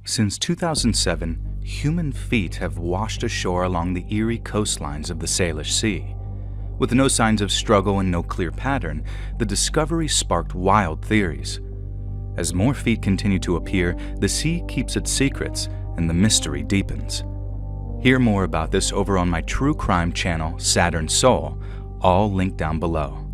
Since 2007, human feet have washed ashore along the eerie coastlines of the Salish Sea. With no signs of struggle and no clear pattern, the discovery sparked wild theories. As more feet continue to appear, the sea keeps its secrets and the mystery deepens. Hear more about this over on my true crime channel, Saturn Soul, all linked down below.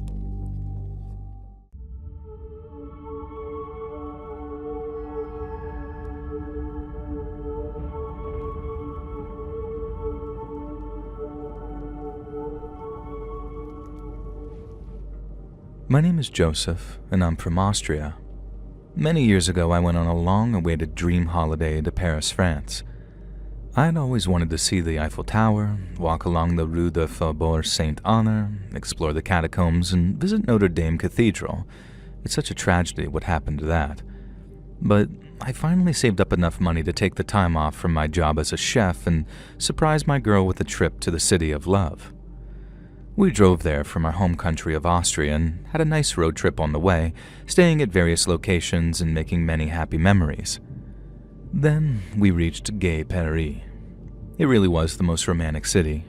My name is Joseph, and I'm from Austria. Many years ago, I went on a long-awaited dream holiday to Paris, France. I had always wanted to see the Eiffel Tower, walk along the Rue de Faubourg Saint-Honore, explore the catacombs, and visit Notre Dame Cathedral. It's such a tragedy what happened to that. But I finally saved up enough money to take the time off from my job as a chef and surprise my girl with a trip to the City of Love. We drove there from our home country of Austria and had a nice road trip on the way, staying at various locations and making many happy memories. Then we reached Gay Paris. It really was the most romantic city.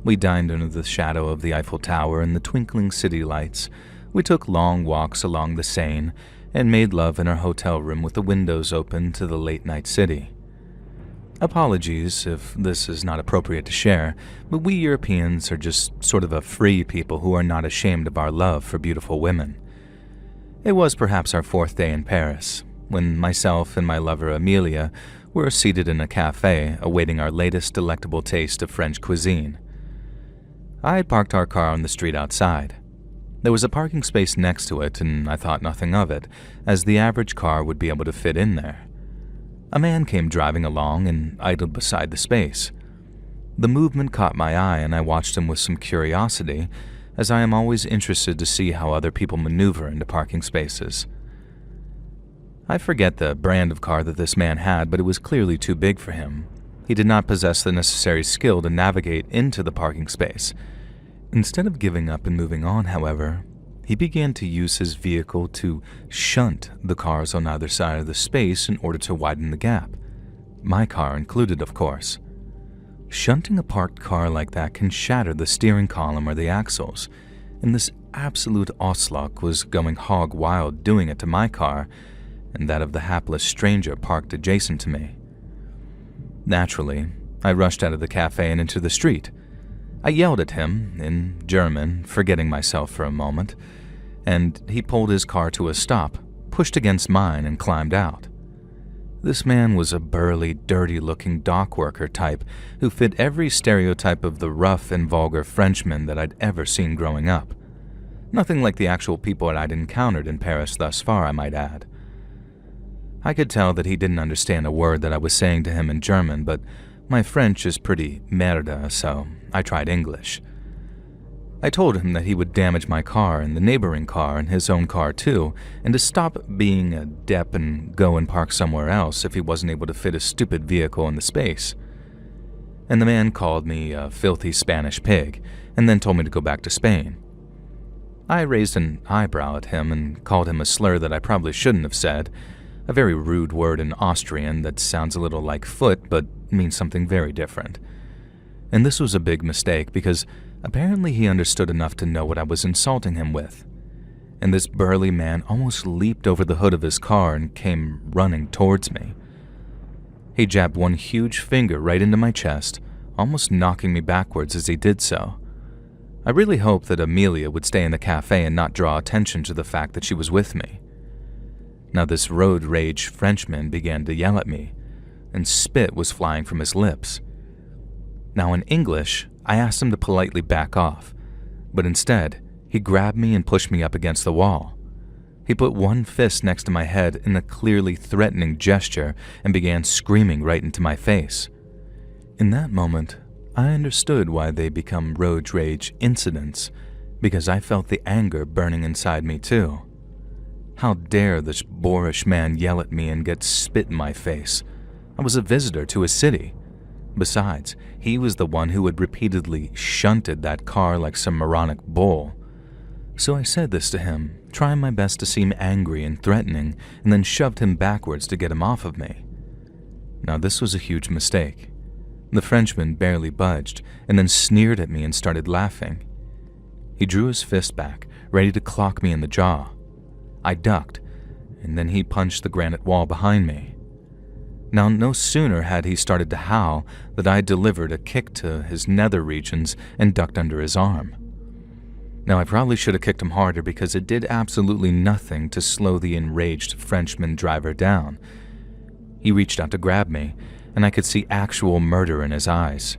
We dined under the shadow of the Eiffel Tower and the twinkling city lights. We took long walks along the Seine and made love in our hotel room with the windows open to the late-night city. Apologies if this is not appropriate to share, but we Europeans are just sort of a free people who are not ashamed of our love for beautiful women. It was perhaps our fourth day in Paris, when myself and my lover Amelia were seated in a cafe awaiting our latest delectable taste of French cuisine. I had parked our car on the street outside. There was a parking space next to it, and I thought nothing of it, as the average car would be able to fit in there. A man came driving along and idled beside the space. The movement caught my eye and I watched him with some curiosity, as I am always interested to see how other people maneuver into parking spaces. I forget the brand of car that this man had, but it was clearly too big for him. He did not possess the necessary skill to navigate into the parking space. Instead of giving up and moving on, however, he began to use his vehicle to shunt the cars on either side of the space in order to widen the gap. My car included, of course. Shunting a parked car like that can shatter the steering column or the axles, and this absolute Oslok was going hog wild doing it to my car and that of the hapless stranger parked adjacent to me. Naturally, I rushed out of the cafe and into the street. I yelled at him, in German, forgetting myself for a moment, and he pulled his car to a stop, pushed against mine, and climbed out. This man was a burly, dirty-looking dock worker type who fit every stereotype of the rough and vulgar Frenchman that I'd ever seen growing up. Nothing like the actual people that I'd encountered in Paris thus far, I might add. I could tell that he didn't understand a word that I was saying to him in German, but my French is pretty merda, so I tried English. I told him that he would damage my car and the neighboring car and his own car too, and to stop being a dep and go and park somewhere else if he wasn't able to fit a stupid vehicle in the space. And the man called me a filthy Spanish pig, and then told me to go back to Spain. I raised an eyebrow at him and called him a slur that I probably shouldn't have said, a very rude word in Austrian that sounds a little like foot but means something very different. And this was a big mistake because apparently he understood enough to know what I was insulting him with. And this burly man almost leaped over the hood of his car and came running towards me. He jabbed one huge finger right into my chest, almost knocking me backwards as he did so. I really hoped that Amelia would stay in the cafe and not draw attention to the fact that she was with me. Now this road rage Frenchman began to yell at me, and spit was flying from his lips. Now in English, I asked him to politely back off, but instead, he grabbed me and pushed me up against the wall. He put one fist next to my head in a clearly threatening gesture and began screaming right into my face. In that moment, I understood why they become road rage incidents, because I felt the anger burning inside me too. How dare this boorish man yell at me and get spit in my face? I was a visitor to his city. Besides, he was the one who had repeatedly shunted that car like some moronic bull. So I said this to him, trying my best to seem angry and threatening, and then shoved him backwards to get him off of me. Now, this was a huge mistake. The Frenchman barely budged and then sneered at me and started laughing. He drew his fist back, ready to clock me in the jaw. I ducked, and then he punched the granite wall behind me. Now, no sooner had he started to howl that I delivered a kick to his nether regions and ducked under his arm. Now, I probably should have kicked him harder because it did absolutely nothing to slow the enraged Frenchman driver down. He reached out to grab me, and I could see actual murder in his eyes.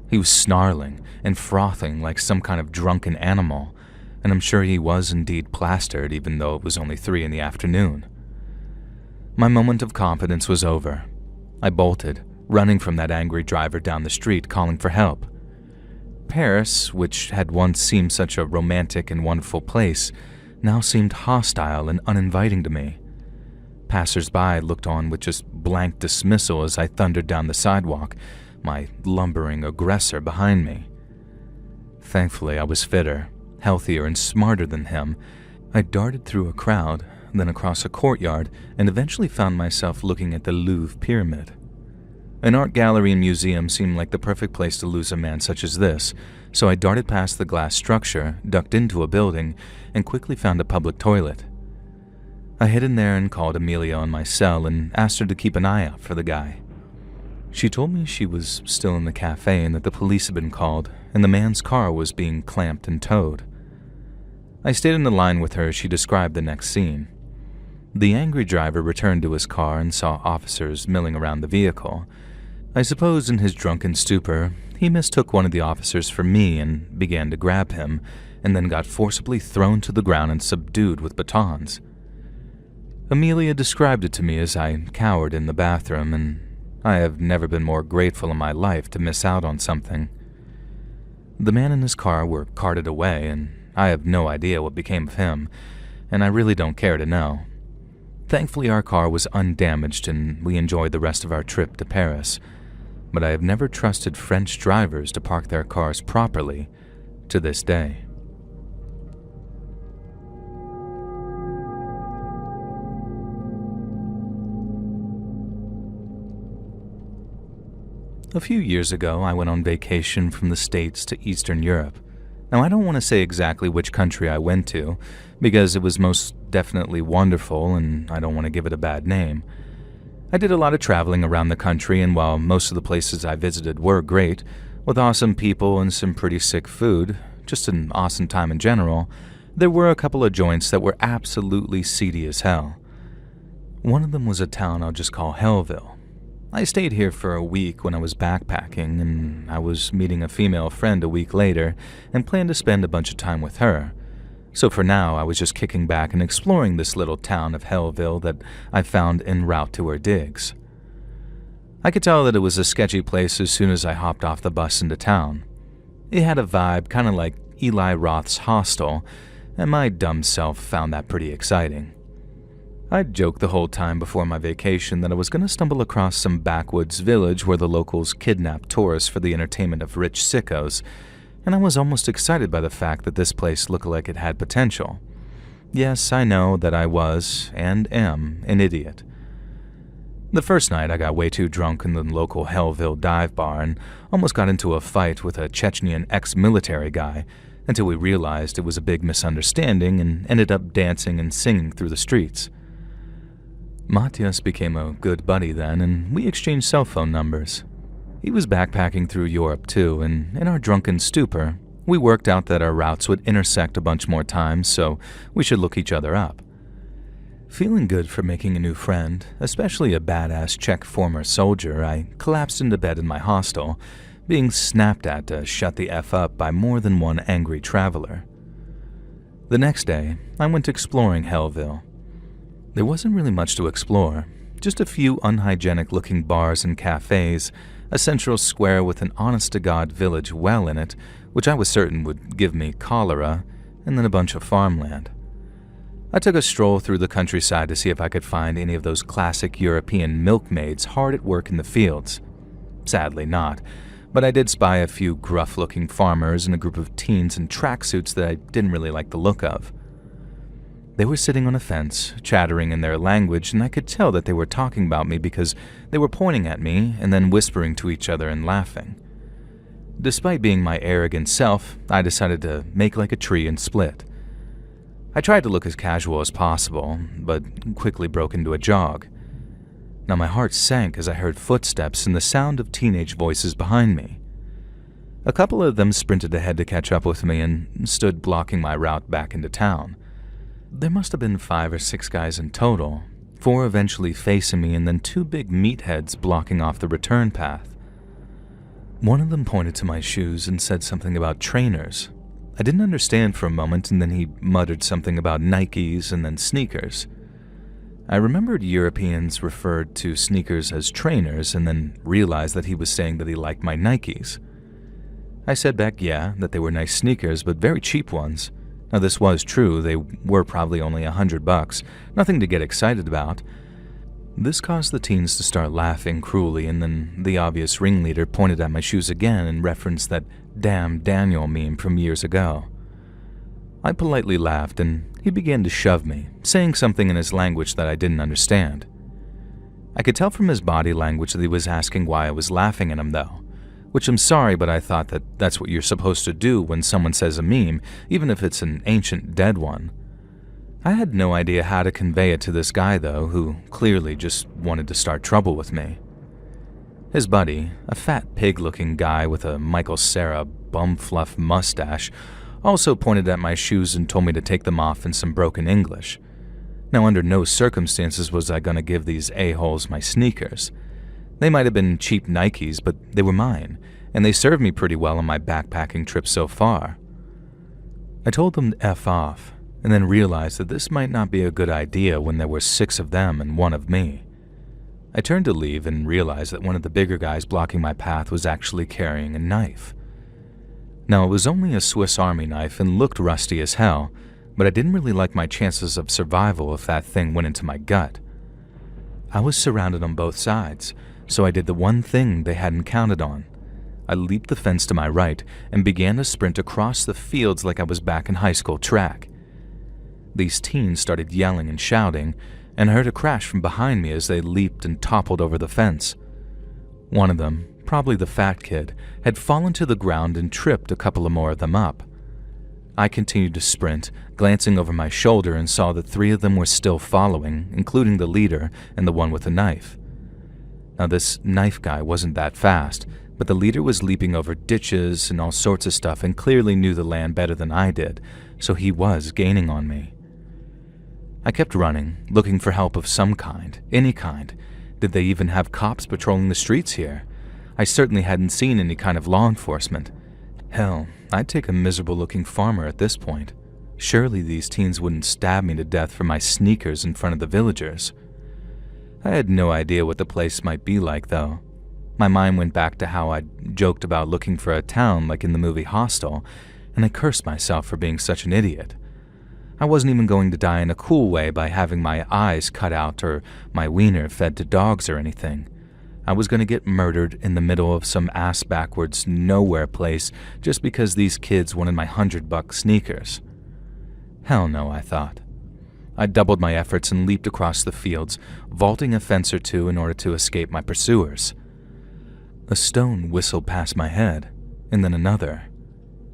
He was snarling and frothing like some kind of drunken animal, and I'm sure he was indeed plastered even though it was only 3 in the afternoon. My moment of confidence was over. I bolted, running from that angry driver down the street calling for help. Paris, which had once seemed such a romantic and wonderful place, now seemed hostile and uninviting to me. Passers-by looked on with just blank dismissal as I thundered down the sidewalk, my lumbering aggressor behind me. Thankfully, I was fitter, healthier, and smarter than him. I darted through a crowd, then across a courtyard, and eventually found myself looking at the Louvre Pyramid. An art gallery and museum seemed like the perfect place to lose a man such as this, so I darted past the glass structure, ducked into a building, and quickly found a public toilet. I hid in there and called Amelia in my cell and asked her to keep an eye out for the guy. She told me she was still in the cafe and that the police had been called, and the man's car was being clamped and towed. I stayed in the line with her as she described the next scene. The angry driver returned to his car and saw officers milling around the vehicle. I suppose in his drunken stupor, he mistook one of the officers for me and began to grab him, and then got forcibly thrown to the ground and subdued with batons. Amelia described it to me as I cowered in the bathroom, and I have never been more grateful in my life to miss out on something. The man and his car were carted away, and I have no idea what became of him, and I really don't care to know. Thankfully, our car was undamaged and we enjoyed the rest of our trip to Paris, but I have never trusted French drivers to park their cars properly to this day. A few years ago, I went on vacation from the States to Eastern Europe. Now, I don't want to say exactly which country I went to, because it was most definitely wonderful and I don't want to give it a bad name. I did a lot of traveling around the country, and while most of the places I visited were great, with awesome people and some pretty sick food, just an awesome time in general, there were a couple of joints that were absolutely seedy as hell. One of them was a town I'll just call Hellville. I stayed here for a week when I was backpacking, and I was meeting a female friend a week later and planned to spend a bunch of time with her. So for now, I was just kicking back and exploring this little town of Hellville that I found en route to her digs. I could tell that it was a sketchy place as soon as I hopped off the bus into town. It had a vibe kind of like Eli Roth's Hostel, and my dumb self found that pretty exciting. I'd joked the whole time before my vacation that I was going to stumble across some backwoods village where the locals kidnap tourists for the entertainment of rich sickos, and I was almost excited by the fact that this place looked like it had potential. Yes, I know that I was, and am, an idiot. The first night I got way too drunk in the local Hellville dive bar and almost got into a fight with a Chechnyan ex-military guy until we realized it was a big misunderstanding and ended up dancing and singing through the streets. Matthias became a good buddy then, and we exchanged cell phone numbers. He was backpacking through Europe too, and in our drunken stupor, we worked out that our routes would intersect a bunch more times, so we should look each other up. Feeling good for making a new friend, especially a badass Czech former soldier, I collapsed into bed in my hostel, being snapped at to shut the F up by more than one angry traveler. The next day, I went exploring Hellville. There wasn't really much to explore, just a few unhygienic-looking bars and cafes, a central square with an honest-to-God village well in it, which I was certain would give me cholera, and then a bunch of farmland. I took a stroll through the countryside to see if I could find any of those classic European milkmaids hard at work in the fields. Sadly not, but I did spy a few gruff-looking farmers and a group of teens in tracksuits that I didn't really like the look of. They were sitting on a fence, chattering in their language, and I could tell that they were talking about me because they were pointing at me and then whispering to each other and laughing. Despite being my arrogant self, I decided to make like a tree and split. I tried to look as casual as possible, but quickly broke into a jog. Now my heart sank as I heard footsteps and the sound of teenage voices behind me. A couple of them sprinted ahead to catch up with me and stood blocking my route back into town. There must have been 5 or 6 guys in total, 4 eventually facing me and then 2 big meatheads blocking off the return path. One of them pointed to my shoes and said something about trainers. I didn't understand for a moment, and then he muttered something about Nikes and then sneakers. I remembered Europeans referred to sneakers as trainers and then realized that he was saying that he liked my Nikes. I said back, yeah, that they were nice sneakers, but very cheap ones. Now this was true, they were probably only $100, nothing to get excited about. This caused the teens to start laughing cruelly, and then the obvious ringleader pointed at my shoes again and referenced that "damn Daniel" meme from years ago. I politely laughed and he began to shove me, saying something in his language that I didn't understand. I could tell from his body language that he was asking why I was laughing at him though, which I'm sorry, but I thought that that's what you're supposed to do when someone says a meme, even if it's an ancient dead one. I had no idea how to convey it to this guy though, who clearly just wanted to start trouble with me. His buddy, a fat pig-looking guy with a Michael Cera bum-fluff mustache, also pointed at my shoes and told me to take them off in some broken English. Now under no circumstances was I gonna give these a-holes my sneakers. They might have been cheap Nikes, but they were mine, and they served me pretty well on my backpacking trip so far. I told them to F off, and then realized that this might not be a good idea when there were 6 of them and 1 of me. I turned to leave and realized that one of the bigger guys blocking my path was actually carrying a knife. Now, it was only a Swiss Army knife and looked rusty as hell, but I didn't really like my chances of survival if that thing went into my gut. I was surrounded on both sides, so I did the one thing they hadn't counted on. I leaped the fence to my right and began to sprint across the fields like I was back in high school track. These teens started yelling and shouting, and I heard a crash from behind me as they leaped and toppled over the fence. One of them, probably the fat kid, had fallen to the ground and tripped a couple of more of them up. I continued to sprint, glancing over my shoulder and saw that 3 of them were still following, including the leader and the one with the knife. Now this knife guy wasn't that fast, but the leader was leaping over ditches and all sorts of stuff and clearly knew the land better than I did, so he was gaining on me. I kept running, looking for help of some kind, any kind. Did they even have cops patrolling the streets here? I certainly hadn't seen any kind of law enforcement. Hell, I'd take a miserable-looking farmer at this point. Surely these teens wouldn't stab me to death for my sneakers in front of the villagers. I had no idea what the place might be like, though. My mind went back to how I'd joked about looking for a town like in the movie Hostel, and I cursed myself for being such an idiot. I wasn't even going to die in a cool way by having my eyes cut out or my wiener fed to dogs or anything. I was going to get murdered in the middle of some ass-backwards nowhere place just because these kids wanted my $100 sneakers. Hell no, I thought. I doubled my efforts and leaped across the fields, vaulting a fence or two in order to escape my pursuers. A stone whistled past my head, and then another,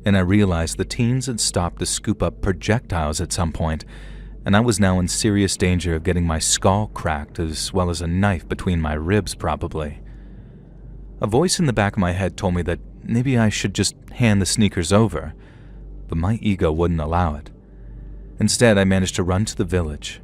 and I realized the teens had stopped to scoop up projectiles at some point, and I was now in serious danger of getting my skull cracked as well as a knife between my ribs probably. A voice in the back of my head told me that maybe I should just hand the sneakers over, but my ego wouldn't allow it. Instead, I managed to run to the village.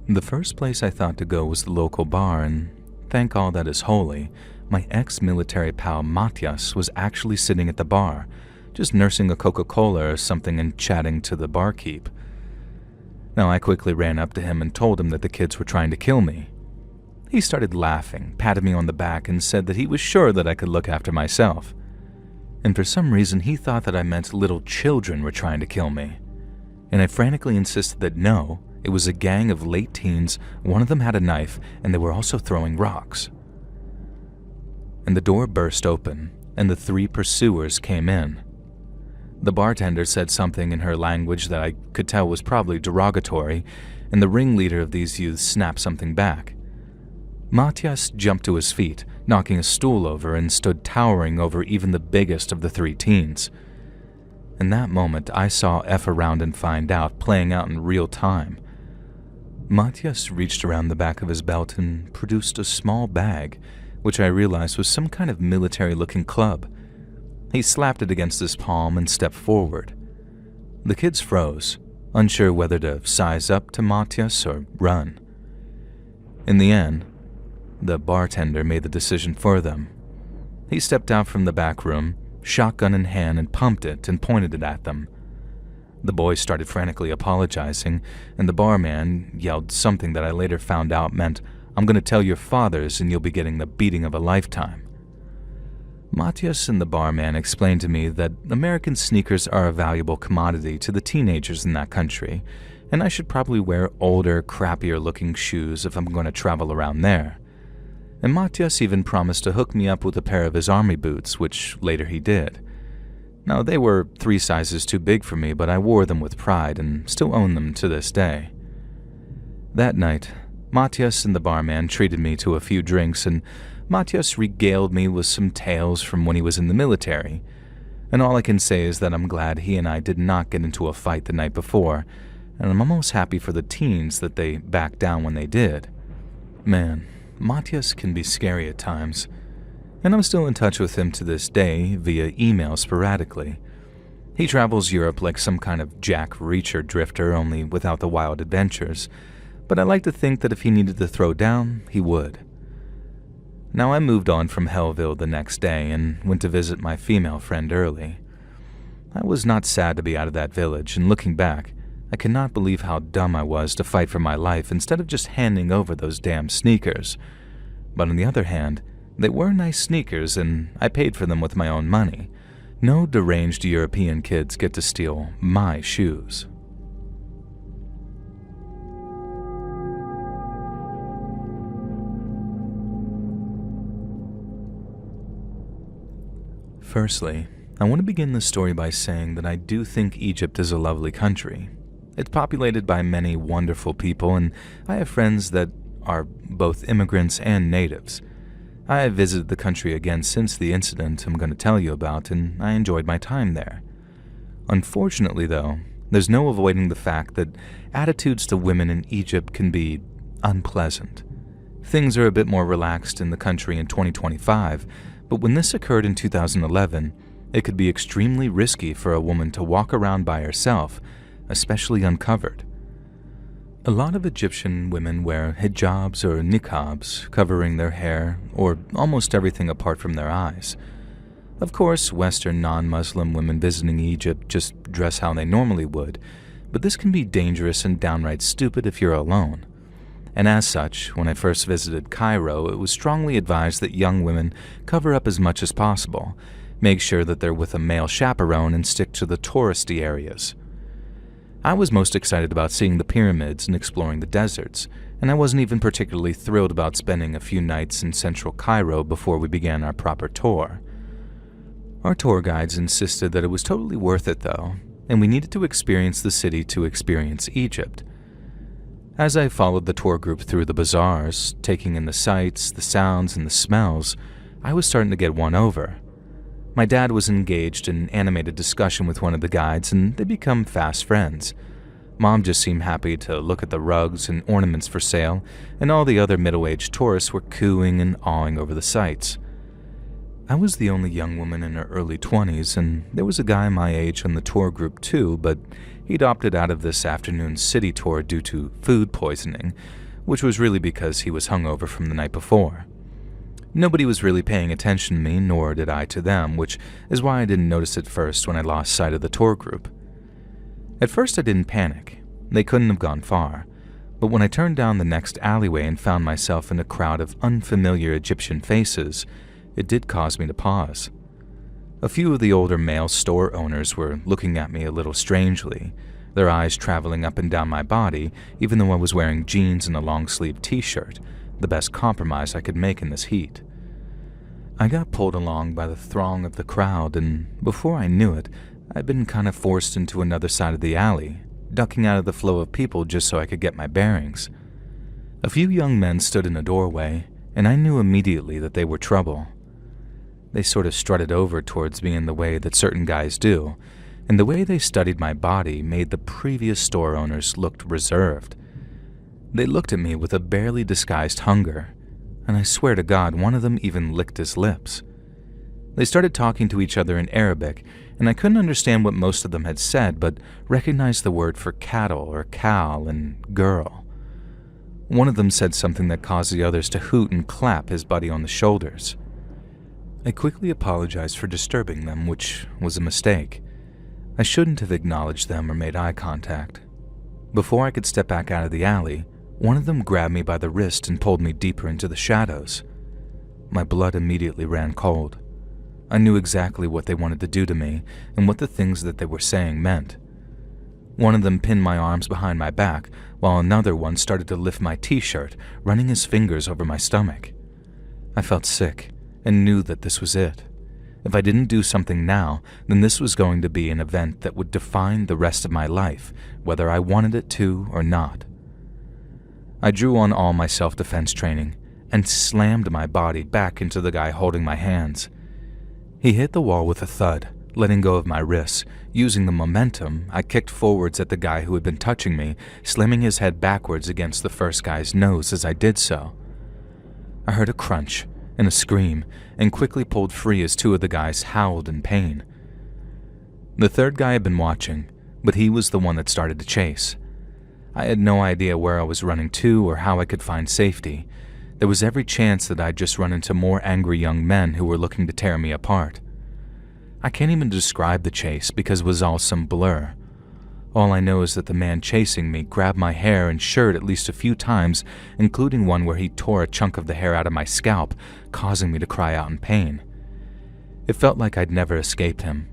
The first place I thought to go was the local bar, and thank all that is holy, my ex-military pal Matyas was actually sitting at the bar, just nursing a Coca-Cola or something and chatting to the barkeep. Now I quickly ran up to him and told him that the kids were trying to kill me. He started laughing, patted me on the back, and said that he was sure that I could look after myself. And for some reason he thought that I meant little children were trying to kill me. And I frantically insisted that no, it was a gang of late teens, one of them had a knife, and they were also throwing rocks. And the door burst open, and the 3 pursuers came in. The bartender said something in her language that I could tell was probably derogatory, and the ringleader of these youths snapped something back. Matthias jumped to his feet, knocking a stool over, and stood towering over even the biggest of the three teens. In that moment, I saw F around and find out playing out in real time. Matthias reached around the back of his belt and produced a small bag, which I realized was some kind of military-looking club. He slapped it against his palm and stepped forward. The kids froze, unsure whether to size up to Matthias or run. In the end, the bartender made the decision for them. He stepped out from the back room, shotgun in hand, and pumped it and pointed it at them. The boys started frantically apologizing, and the barman yelled something that I later found out meant, "I'm going to tell your fathers and you'll be getting the beating of a lifetime." Matthias and the barman explained to me that American sneakers are a valuable commodity to the teenagers in that country, and I should probably wear older, crappier-looking shoes if I'm going to travel around there. And Matthias even promised to hook me up with a pair of his army boots, which later he did. Now, they were 3 sizes too big for me, but I wore them with pride and still own them to this day. That night, Matthias and the barman treated me to a few drinks, and Matthias regaled me with some tales from when he was in the military. And all I can say is that I'm glad he and I did not get into a fight the night before, and I'm almost happy for the teens that they backed down when they did. Man, Matthias can be scary at times, and I'm still in touch with him to this day via email sporadically. He travels Europe like some kind of Jack Reacher drifter, only without the wild adventures, but I like to think that if he needed to throw down, he would. Now I moved on from Hellville the next day and went to visit my female friend early. I was not sad to be out of that village, and looking back, I cannot believe how dumb I was to fight for my life instead of just handing over those damn sneakers. But on the other hand, they were nice sneakers, and I paid for them with my own money. No deranged European kids get to steal my shoes. Firstly, I want to begin this story by saying that I do think Egypt is a lovely country. It's populated by many wonderful people, and I have friends that are both immigrants and natives. I have visited the country again since the incident I'm going to tell you about, and I enjoyed my time there. Unfortunately, though, there's no avoiding the fact that attitudes to women in Egypt can be unpleasant. Things are a bit more relaxed in the country in 2025, but when this occurred in 2011, it could be extremely risky for a woman to walk around by herself, especially uncovered. A lot of Egyptian women wear hijabs or niqabs, covering their hair or almost everything apart from their eyes. Of course, Western non-Muslim women visiting Egypt just dress how they normally would, but this can be dangerous and downright stupid if you're alone. And as such, when I first visited Cairo, it was strongly advised that young women cover up as much as possible, make sure that they're with a male chaperone, and stick to the touristy areas. I was most excited about seeing the pyramids and exploring the deserts, and I wasn't even particularly thrilled about spending a few nights in central Cairo before we began our proper tour. Our tour guides insisted that it was totally worth it though, and we needed to experience the city to experience Egypt. As I followed the tour group through the bazaars, taking in the sights, the sounds, and the smells, I was starting to get won over. My dad was engaged in animated discussion with one of the guides, and they become fast friends. Mom just seemed happy to look at the rugs and ornaments for sale, and all the other middle-aged tourists were cooing and awing over the sights. I was the only young woman in her early 20s, and there was a guy my age on the tour group too, but he'd opted out of this afternoon's city tour due to food poisoning, which was really because he was hungover from the night before. Nobody was really paying attention to me, nor did I to them, which is why I didn't notice at first when I lost sight of the tour group. At first I didn't panic. They couldn't have gone far. But when I turned down the next alleyway and found myself in a crowd of unfamiliar Egyptian faces, it did cause me to pause. A few of the older male store owners were looking at me a little strangely, their eyes traveling up and down my body, even though I was wearing jeans and a long-sleeved t-shirt, the best compromise I could make in this heat. I got pulled along by the throng of the crowd, and before I knew it, I'd been kind of forced into another side of the alley, ducking out of the flow of people just so I could get my bearings. A few young men stood in a doorway, and I knew immediately that they were trouble. They sort of strutted over towards me in the way that certain guys do, and the way they studied my body made the previous store owners look reserved. They looked at me with a barely disguised hunger, and I swear to God, one of them even licked his lips. They started talking to each other in Arabic, and I couldn't understand what most of them had said, but recognized the word for cattle or cow and girl. One of them said something that caused the others to hoot and clap his buddy on the shoulders. I quickly apologized for disturbing them, which was a mistake. I shouldn't have acknowledged them or made eye contact. Before I could step back out of the alley, one of them grabbed me by the wrist and pulled me deeper into the shadows. My blood immediately ran cold. I knew exactly what they wanted to do to me and what the things that they were saying meant. One of them pinned my arms behind my back, while another one started to lift my t-shirt, running his fingers over my stomach. I felt sick and knew that this was it. If I didn't do something now, then this was going to be an event that would define the rest of my life, whether I wanted it to or not. I drew on all my self-defense training and slammed my body back into the guy holding my hands. He hit the wall with a thud, letting go of my wrists. Using the momentum, I kicked forwards at the guy who had been touching me, slamming his head backwards against the first guy's nose as I did so. I heard a crunch and a scream, and quickly pulled free as two of the guys howled in pain. The third guy had been watching, but he was the one that started to chase. I had no idea where I was running to or how I could find safety. There was every chance that I'd just run into more angry young men who were looking to tear me apart. I can't even describe the chase because it was all some blur. All I know is that the man chasing me grabbed my hair and shirt at least a few times, including one where he tore a chunk of the hair out of my scalp, causing me to cry out in pain. It felt like I'd never escaped him.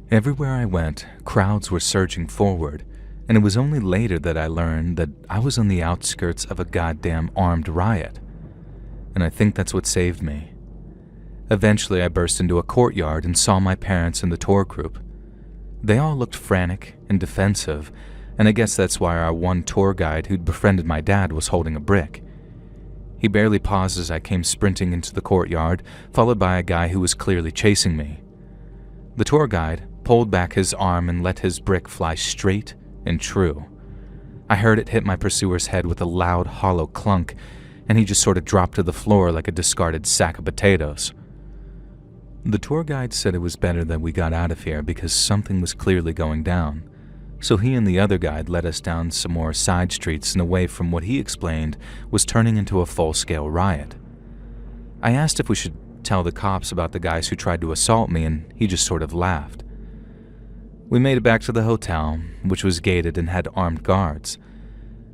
Everywhere I went, crowds were surging forward, and it was only later that I learned that I was on the outskirts of a goddamn armed riot. And I think that's what saved me. Eventually, I burst into a courtyard and saw my parents and the tour group. They all looked frantic and defensive, and I guess that's why our one tour guide who'd befriended my dad was holding a brick. He barely paused as I came sprinting into the courtyard, followed by a guy who was clearly chasing me. The tour guide pulled back his arm and let his brick fly straight and true. I heard it hit my pursuer's head with a loud, hollow clunk, and he just sort of dropped to the floor like a discarded sack of potatoes. The tour guide said it was better that we got out of here because something was clearly going down, so he and the other guide led us down some more side streets and away from what he explained was turning into a full-scale riot. I asked if we should tell the cops about the guys who tried to assault me, and he just sort of laughed. We made it back to the hotel, which was gated and had armed guards.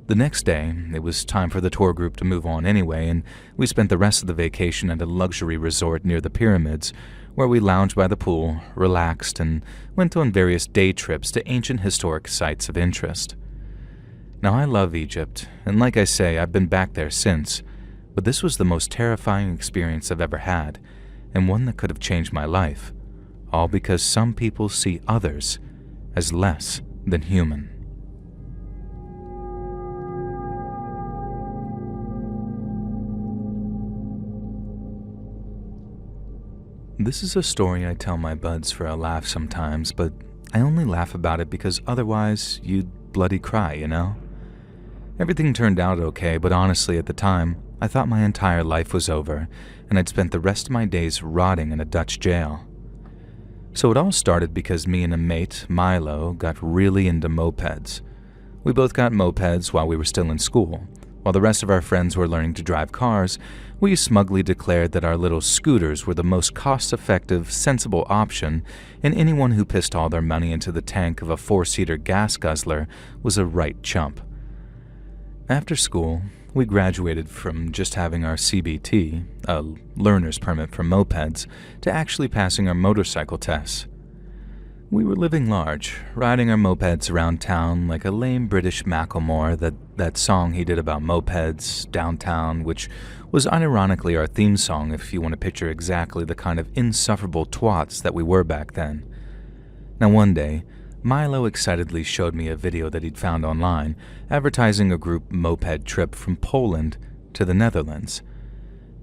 The next day, it was time for the tour group to move on anyway, and we spent the rest of the vacation at a luxury resort near the pyramids, where we lounged by the pool, relaxed, and went on various day trips to ancient historic sites of interest. Now, I love Egypt, and like I say, I've been back there since, but this was the most terrifying experience I've ever had, and one that could have changed my life, all because some people see others as less than human. This is a story I tell my buds for a laugh sometimes, but I only laugh about it because otherwise you'd bloody cry, you know? Everything turned out okay, but honestly at the time, I thought my entire life was over, and I'd spent the rest of my days rotting in a Dutch jail. So it all started because me and a mate, Milo, got really into mopeds. We both got mopeds while we were still in school. While the rest of our friends were learning to drive cars, we smugly declared that our little scooters were the most cost-effective, sensible option, and anyone who pissed all their money into the tank of a 4-seater gas guzzler was a right chump. After school, we graduated from just having our CBT, a learner's permit for mopeds, to actually passing our motorcycle tests. We were living large, riding our mopeds around town like a lame British Macklemore, that song he did about mopeds, downtown, which was unironically our theme song if you want to picture exactly the kind of insufferable twats that we were back then. Now one day, Milo excitedly showed me a video that he'd found online advertising a group moped trip from Poland to the Netherlands.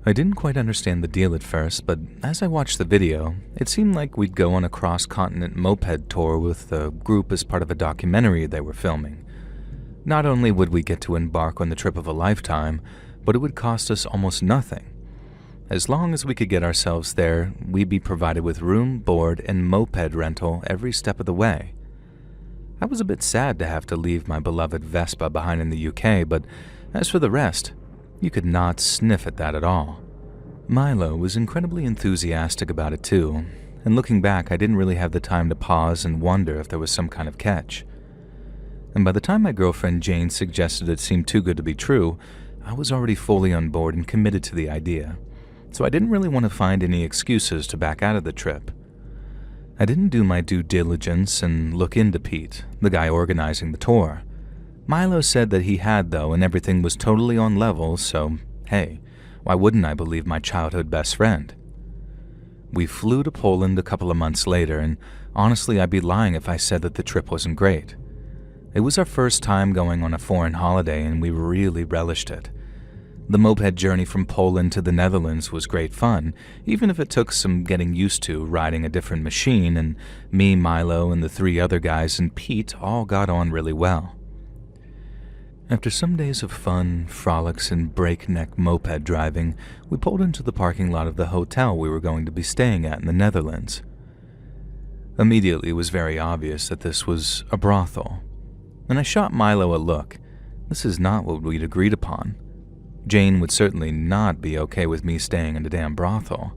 I didn't quite understand the deal at first, but as I watched the video, it seemed like we'd go on a cross-continent moped tour with the group as part of a documentary they were filming. Not only would we get to embark on the trip of a lifetime, but it would cost us almost nothing. As long as we could get ourselves there, we'd be provided with room, board, and moped rental every step of the way. I was a bit sad to have to leave my beloved Vespa behind in the UK, but as for the rest, you could not sniff at that at all. Milo was incredibly enthusiastic about it too, and looking back, I didn't really have the time to pause and wonder if there was some kind of catch. And by the time my girlfriend Jane suggested it seemed too good to be true, I was already fully on board and committed to the idea, so I didn't really want to find any excuses to back out of the trip. I didn't do my due diligence and look into Pete, the guy organizing the tour. Milo said that he had though, and everything was totally on level, so hey, why wouldn't I believe my childhood best friend? We flew to Poland a couple of months later, and honestly I'd be lying if I said that the trip wasn't great. It was our first time going on a foreign holiday, and we really relished it. The moped journey from Poland to the Netherlands was great fun, even if it took some getting used to riding a different machine, and me, Milo, and the 3 other guys and Pete all got on really well. After some days of fun, frolics, and breakneck moped driving, we pulled into the parking lot of the hotel we were going to be staying at in the Netherlands. Immediately it was very obvious that this was a brothel, and I shot Milo a look. This is not what we'd agreed upon. Jane would certainly not be okay with me staying in a damn brothel.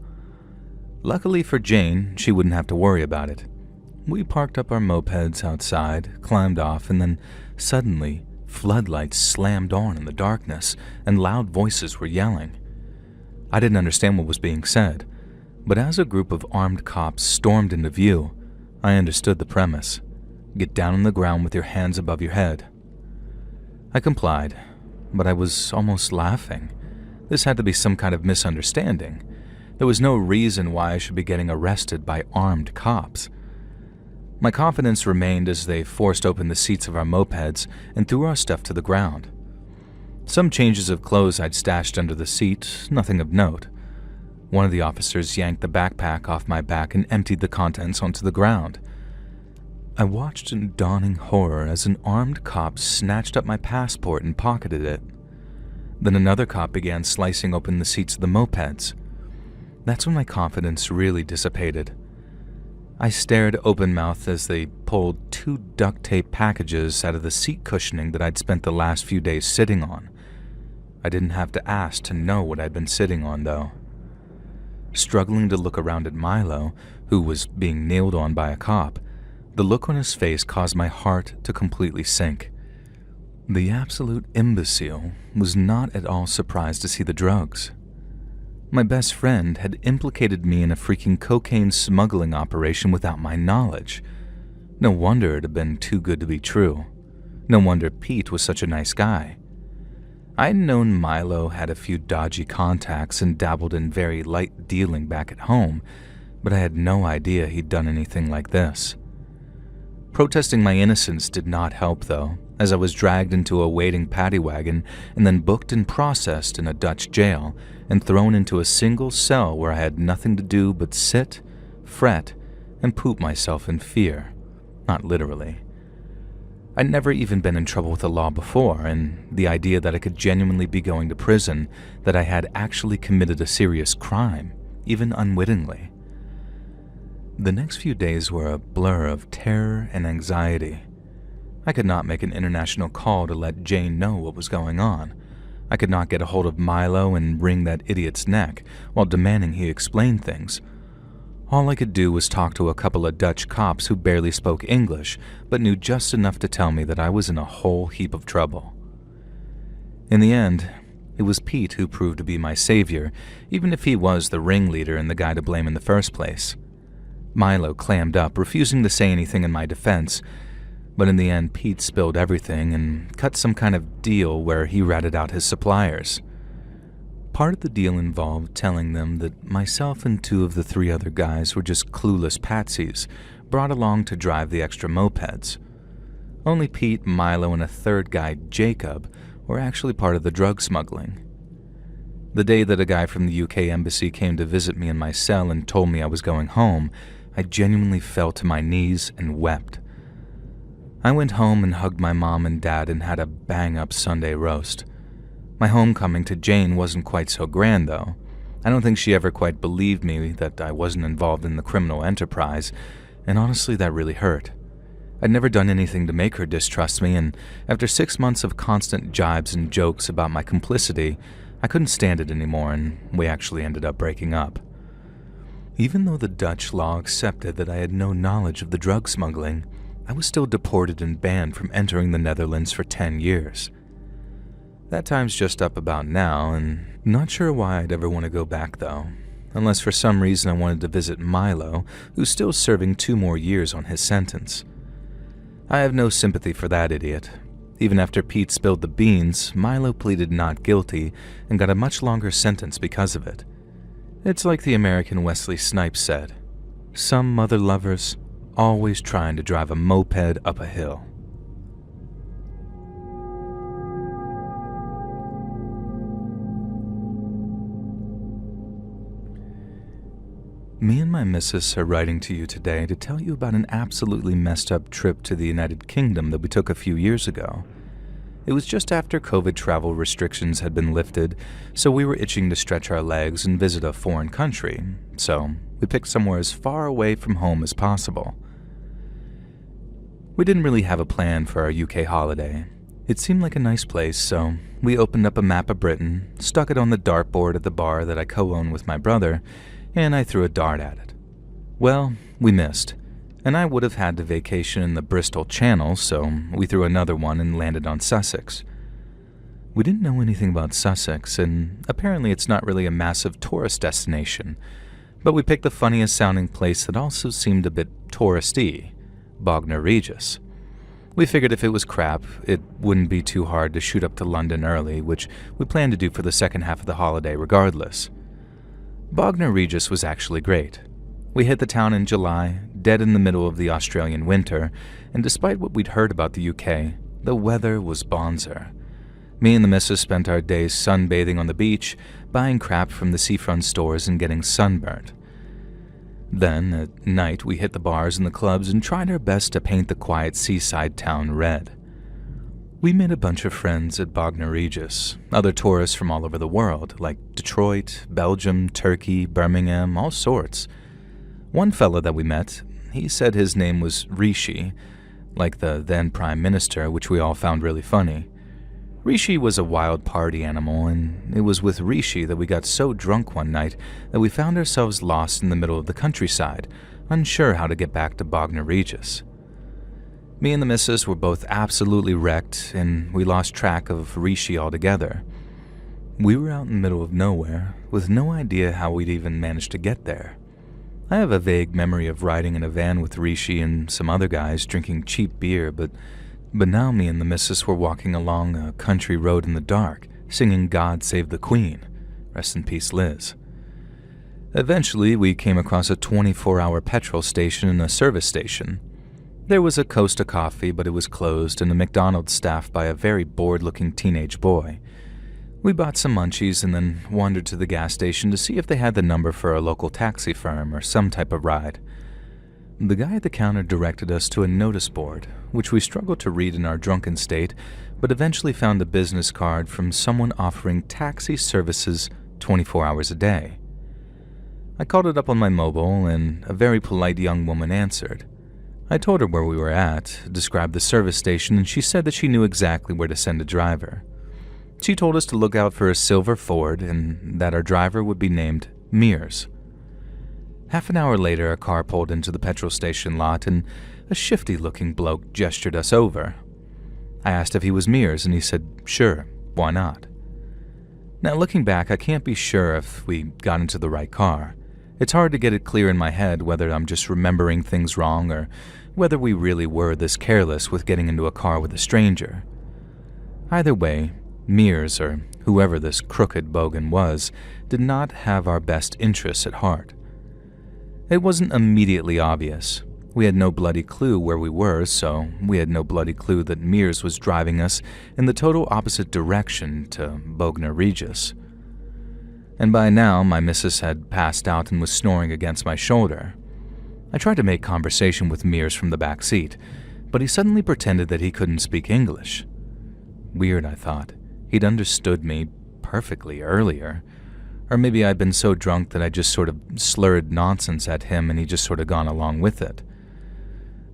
Luckily for Jane, she wouldn't have to worry about it. We parked up our mopeds outside, climbed off, and then suddenly, floodlights slammed on in the darkness, and loud voices were yelling. I didn't understand what was being said, but as a group of armed cops stormed into view, I understood the premise. Get down on the ground with your hands above your head. I complied, but I was almost laughing. This had to be some kind of misunderstanding. There was no reason why I should be getting arrested by armed cops. My confidence remained as they forced open the seats of our mopeds and threw our stuff to the ground. Some changes of clothes I'd stashed under the seat, nothing of note. One of the officers yanked the backpack off my back and emptied the contents onto the ground. I watched in dawning horror as an armed cop snatched up my passport and pocketed it. Then another cop began slicing open the seats of the mopeds. That's when my confidence really dissipated. I stared open-mouthed as they pulled 2 duct tape packages out of the seat cushioning that I'd spent the last few days sitting on. I didn't have to ask to know what I'd been sitting on, though. Struggling to look around at Milo, who was being nailed on by a cop, the look on his face caused my heart to completely sink. The absolute imbecile was not at all surprised to see the drugs. My best friend had implicated me in a freaking cocaine smuggling operation without my knowledge. No wonder it had been too good to be true. No wonder Pete was such a nice guy. I'd known Milo had a few dodgy contacts and dabbled in very light dealing back at home, but I had no idea he'd done anything like this. Protesting my innocence did not help, though, as I was dragged into a waiting paddy wagon and then booked and processed in a Dutch jail and thrown into a single cell where I had nothing to do but sit, fret, and poop myself in fear. Not literally. I'd never even been in trouble with the law before, and the idea that I could genuinely be going to prison, that I had actually committed a serious crime, even unwittingly. The next few days were a blur of terror and anxiety. I could not make an international call to let Jane know what was going on. I could not get a hold of Milo and wring that idiot's neck while demanding he explain things. All I could do was talk to a couple of Dutch cops who barely spoke English, but knew just enough to tell me that I was in a whole heap of trouble. In the end, it was Pete who proved to be my savior, even if he was the ringleader and the guy to blame in the first place. Milo clammed up, refusing to say anything in my defense, but in the end Pete spilled everything and cut some kind of deal where he ratted out his suppliers. Part of the deal involved telling them that myself and 2 of the 3 other guys were just clueless patsies, brought along to drive the extra mopeds. Only Pete, Milo, and a third guy, Jacob, were actually part of the drug smuggling. The day that a guy from the UK embassy came to visit me in my cell and told me I was going home, I genuinely fell to my knees and wept. I went home and hugged my mom and dad and had a bang-up Sunday roast. My homecoming to Jane wasn't quite so grand, though. I don't think she ever quite believed me that I wasn't involved in the criminal enterprise, and honestly, that really hurt. I'd never done anything to make her distrust me, and after 6 months of constant jibes and jokes about my complicity, I couldn't stand it anymore, and we actually ended up breaking up. Even though the Dutch law accepted that I had no knowledge of the drug smuggling, I was still deported and banned from entering the Netherlands for 10 years. That time's just up about now, and not sure why I'd ever want to go back though, unless for some reason I wanted to visit Milo, who's still serving 2 more years on his sentence. I have no sympathy for that idiot. Even after Pete spilled the beans, Milo pleaded not guilty and got a much longer sentence because of it. It's like the American Wesley Snipes said, "Some mother lovers always trying to drive a moped up a hill." Me and my missus are writing to you today to tell you about an absolutely messed up trip to the United Kingdom that we took a few years ago. It was just after COVID travel restrictions had been lifted, so we were itching to stretch our legs and visit a foreign country, so we picked somewhere as far away from home as possible. We didn't really have a plan for our UK holiday. It seemed like a nice place, so we opened up a map of Britain, stuck it on the dartboard at the bar that I co-own with my brother, and I threw a dart at it. Well, we missed, and I would have had to vacation in the Bristol Channel, so we threw another one and landed on Sussex. We didn't know anything about Sussex, and apparently it's not really a massive tourist destination, but we picked the funniest sounding place that also seemed a bit touristy, Bognor Regis. We figured if it was crap, it wouldn't be too hard to shoot up to London early, which we planned to do for the second half of the holiday regardless. Bognor Regis was actually great. We hit the town in July, dead in the middle of the Australian winter, and despite what we'd heard about the UK, the weather was bonzer. Me and the missus spent our days sunbathing on the beach, buying crap from the seafront stores and getting sunburnt. Then, at night, we hit the bars and the clubs and tried our best to paint the quiet seaside town red. We made a bunch of friends at Bognor Regis, other tourists from all over the world, like Detroit, Belgium, Turkey, Birmingham, all sorts. One fella that we met, he said his name was Rishi, like the then Prime Minister, which we all found really funny. Rishi was a wild party animal, and it was with Rishi that we got so drunk one night that we found ourselves lost in the middle of the countryside, unsure how to get back to Bognor Regis. Me and the missus were both absolutely wrecked, and we lost track of Rishi altogether. We were out in the middle of nowhere, with no idea how we'd even managed to get there. I have a vague memory of riding in a van with Rishi and some other guys drinking cheap beer, but now me and the missus were walking along a country road in the dark, singing God Save the Queen. Rest in peace, Liz. Eventually, we came across a 24-hour petrol station and a service station. There was a Costa Coffee, but it was closed, and a McDonald's staffed by a very bored-looking teenage boy. We bought some munchies and then wandered to the gas station to see if they had the number for a local taxi firm or some type of ride. The guy at the counter directed us to a notice board, which we struggled to read in our drunken state, but eventually found a business card from someone offering taxi services 24 hours a day. I called it up on my mobile, and a very polite young woman answered. I told her where we were at, described the service station, and she said that she knew exactly where to send a driver. She told us to look out for a silver Ford and that our driver would be named Mears. Half an hour later, a car pulled into the petrol station lot, and a shifty-looking bloke gestured us over. I asked if he was Mears, and he said, sure, why not? Now, looking back, I can't be sure if we got into the right car. It's hard to get it clear in my head whether I'm just remembering things wrong or whether we really were this careless with getting into a car with a stranger. Either way, Mears, or whoever this crooked bogan was, did not have our best interests at heart. It wasn't immediately obvious. We had no bloody clue where we were, so we had no bloody clue that Mears was driving us in the total opposite direction to Bognor Regis. And by now, my missus had passed out and was snoring against my shoulder. I tried to make conversation with Mears from the back seat, but he suddenly pretended that he couldn't speak English. Weird, I thought. He'd understood me perfectly earlier. Or maybe I'd been so drunk that I just sort of slurred nonsense at him and he just sort of gone along with it.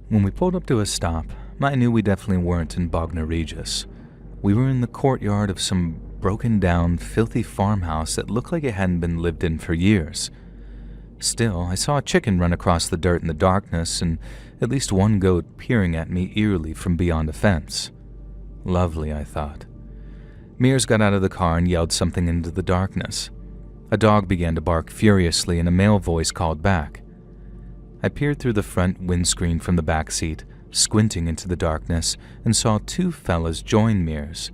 When we pulled up to a stop, I knew we definitely weren't in Bognor Regis. We were in the courtyard of some broken-down, filthy farmhouse that looked like it hadn't been lived in for years. Still, I saw a chicken run across the dirt in the darkness and at least one goat peering at me eerily from beyond a fence. Lovely, I thought. Mears got out of the car and yelled something into the darkness. A dog began to bark furiously and a male voice called back. I peered through the front windscreen from the back seat, squinting into the darkness, and saw two fellas join Mears.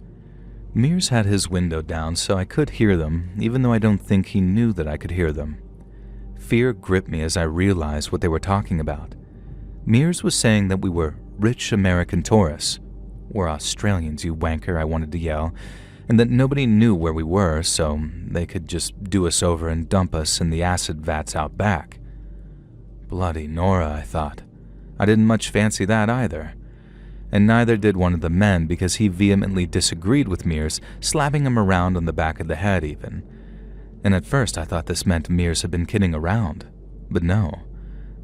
Mears had his window down so I could hear them, even though I don't think he knew that I could hear them. Fear gripped me as I realized what they were talking about. Mears was saying that we were rich American tourists. We're Australians, you wanker, I wanted to yell, and that nobody knew where we were, so they could just do us over and dump us in the acid vats out back. Bloody Nora, I thought. I didn't much fancy that either. And neither did one of the men because he vehemently disagreed with Mears, slapping him around on the back of the head even. And at first I thought this meant Mears had been kidding around. But no.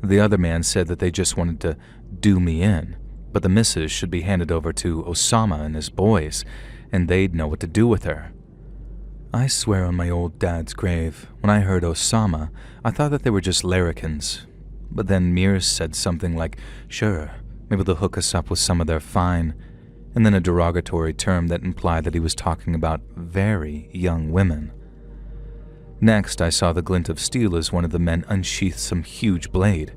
The other man said that they just wanted to do me in, but the missus should be handed over to Osama and his boys, and they'd know what to do with her. I swear on my old dad's grave, when I heard Osama, I thought that they were just larrikins. But then Mears said something like, sure, maybe they'll hook us up with some of their fine, and then a derogatory term that implied that he was talking about very young women. Next, I saw the glint of steel as one of the men unsheathed some huge blade.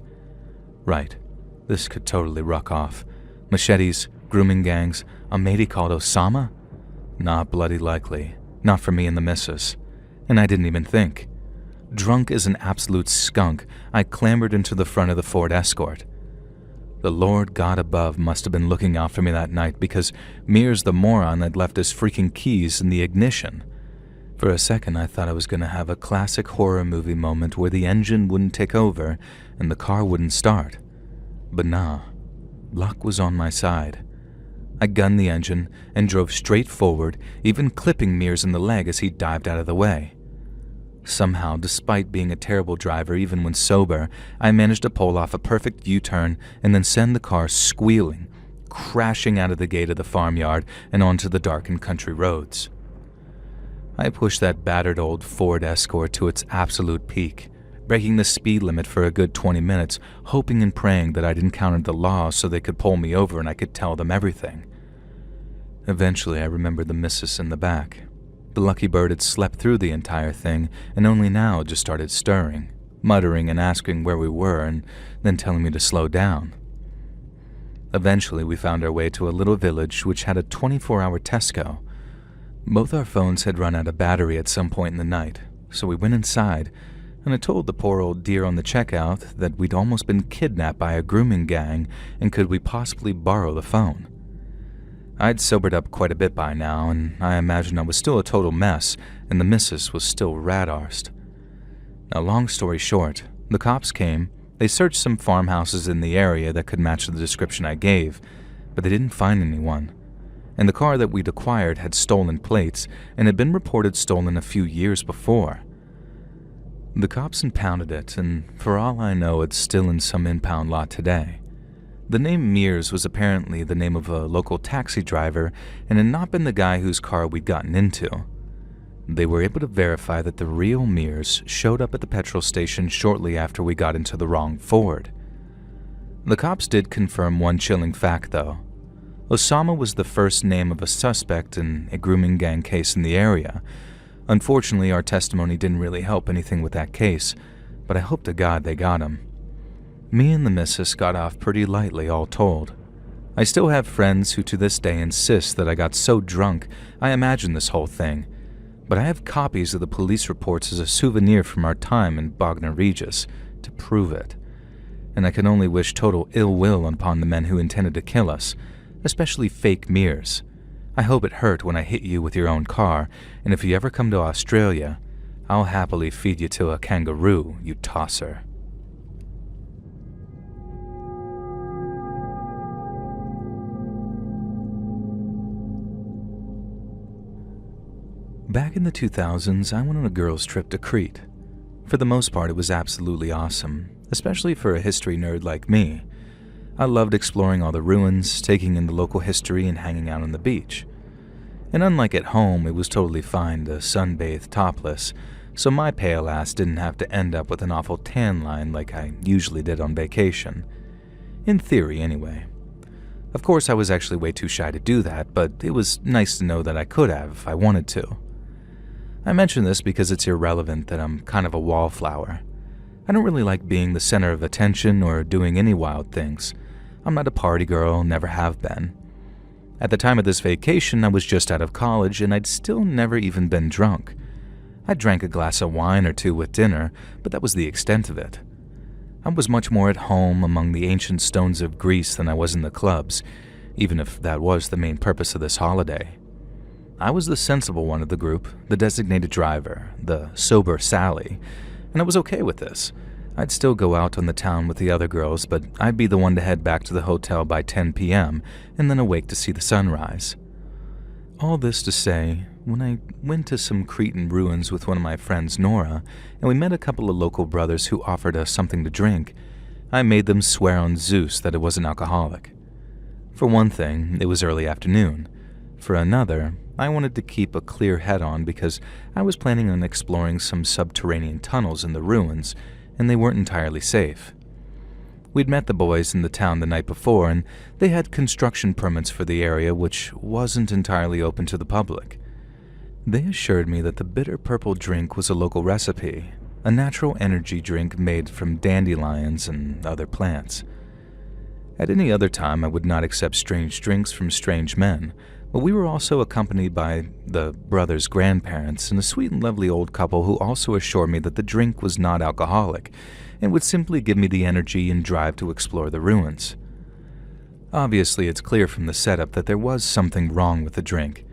Right, this could totally ruck off. Machetes, grooming gangs, a matey called Osama? Not bloody likely. Not for me and the missus. And I didn't even think. Drunk as an absolute skunk, I clambered into the front of the Ford Escort. The Lord God above must have been looking out for me that night because Mears the moron had left his freaking keys in the ignition. For a second, I thought I was going to have a classic horror movie moment where the engine wouldn't take over and the car wouldn't start. But nah, luck was on my side. I gunned the engine and drove straight forward, even clipping Mears in the leg as he dived out of the way. Somehow, despite being a terrible driver even when sober, I managed to pull off a perfect U-turn and then send the car squealing, crashing out of the gate of the farmyard and onto the darkened country roads. I pushed that battered old Ford Escort to its absolute peak, breaking the speed limit for a good 20 minutes, hoping and praying that I'd encountered the law so they could pull me over and I could tell them everything. Eventually, I remembered the missus in the back. The lucky bird had slept through the entire thing and only now just started stirring, muttering and asking where we were and then telling me to slow down. Eventually, we found our way to a little village which had a 24-hour Tesco. Both our phones had run out of battery at some point in the night, so we went inside, and I told the poor old dear on the checkout that we'd almost been kidnapped by a grooming gang and could we possibly borrow the phone. I'd sobered up quite a bit by now, and I imagined I was still a total mess, and the missus was still rat-arsed. Now, long story short, the cops came, they searched some farmhouses in the area that could match the description I gave, but they didn't find anyone. And the car that we'd acquired had stolen plates and had been reported stolen a few years before. The cops impounded it, and for all I know, it's still in some impound lot today. The name Mears was apparently the name of a local taxi driver and had not been the guy whose car we'd gotten into. They were able to verify that the real Mears showed up at the petrol station shortly after we got into the wrong Ford. The cops did confirm one chilling fact, though. Osama was the first name of a suspect in a grooming gang case in the area. Unfortunately, our testimony didn't really help anything with that case, but I hope to God they got him. Me and the missus got off pretty lightly, all told. I still have friends who to this day insist that I got so drunk I imagined this whole thing, but I have copies of the police reports as a souvenir from our time in Bognor Regis to prove it. and I can only wish total ill will upon the men who intended to kill us, especially fake mirrors. I hope it hurt when I hit you with your own car, and if you ever come to Australia, I'll happily feed you to a kangaroo, you tosser. Back in the 2000s, I went on a girls' trip to Crete. For the most part, it was absolutely awesome, especially for a history nerd like me. I loved exploring all the ruins, taking in the local history, and hanging out on the beach. And unlike at home, it was totally fine to sunbathe topless, so my pale ass didn't have to end up with an awful tan line like I usually did on vacation. In theory, anyway. Of course, I was actually way too shy to do that, but it was nice to know that I could have if I wanted to. I mention this because it's irrelevant that I'm kind of a wallflower. I don't really like being the center of attention or doing any wild things. I'm not a party girl, never have been. At the time of this vacation, I was just out of college and I'd still never even been drunk. I drank a glass of wine or two with dinner, but that was the extent of it. I was much more at home among the ancient stones of Greece than I was in the clubs, even if that was the main purpose of this holiday. I was the sensible one of the group, the designated driver, the sober Sally, and I was okay with this. I'd still go out on the town with the other girls, but I'd be the one to head back to the hotel by 10 p.m. and then awake to see the sunrise. All this to say, when I went to some Cretan ruins with one of my friends, Nora, and we met a couple of local brothers who offered us something to drink, I made them swear on Zeus that it wasn't alcoholic. For one thing, it was early afternoon. For another, I wanted to keep a clear head on because I was planning on exploring some subterranean tunnels in the ruins, and they weren't entirely safe. We'd met the boys in the town the night before, and they had construction permits for the area which wasn't entirely open to the public. They assured me that the bitter purple drink was a local recipe, a natural energy drink made from dandelions and other plants. At any other time, I would not accept strange drinks from strange men, but we were also accompanied by the brothers' grandparents and a sweet and lovely old couple who also assured me that the drink was not alcoholic and would simply give me the energy and drive to explore the ruins. Obviously, it's clear from the setup that there was something wrong with the drink,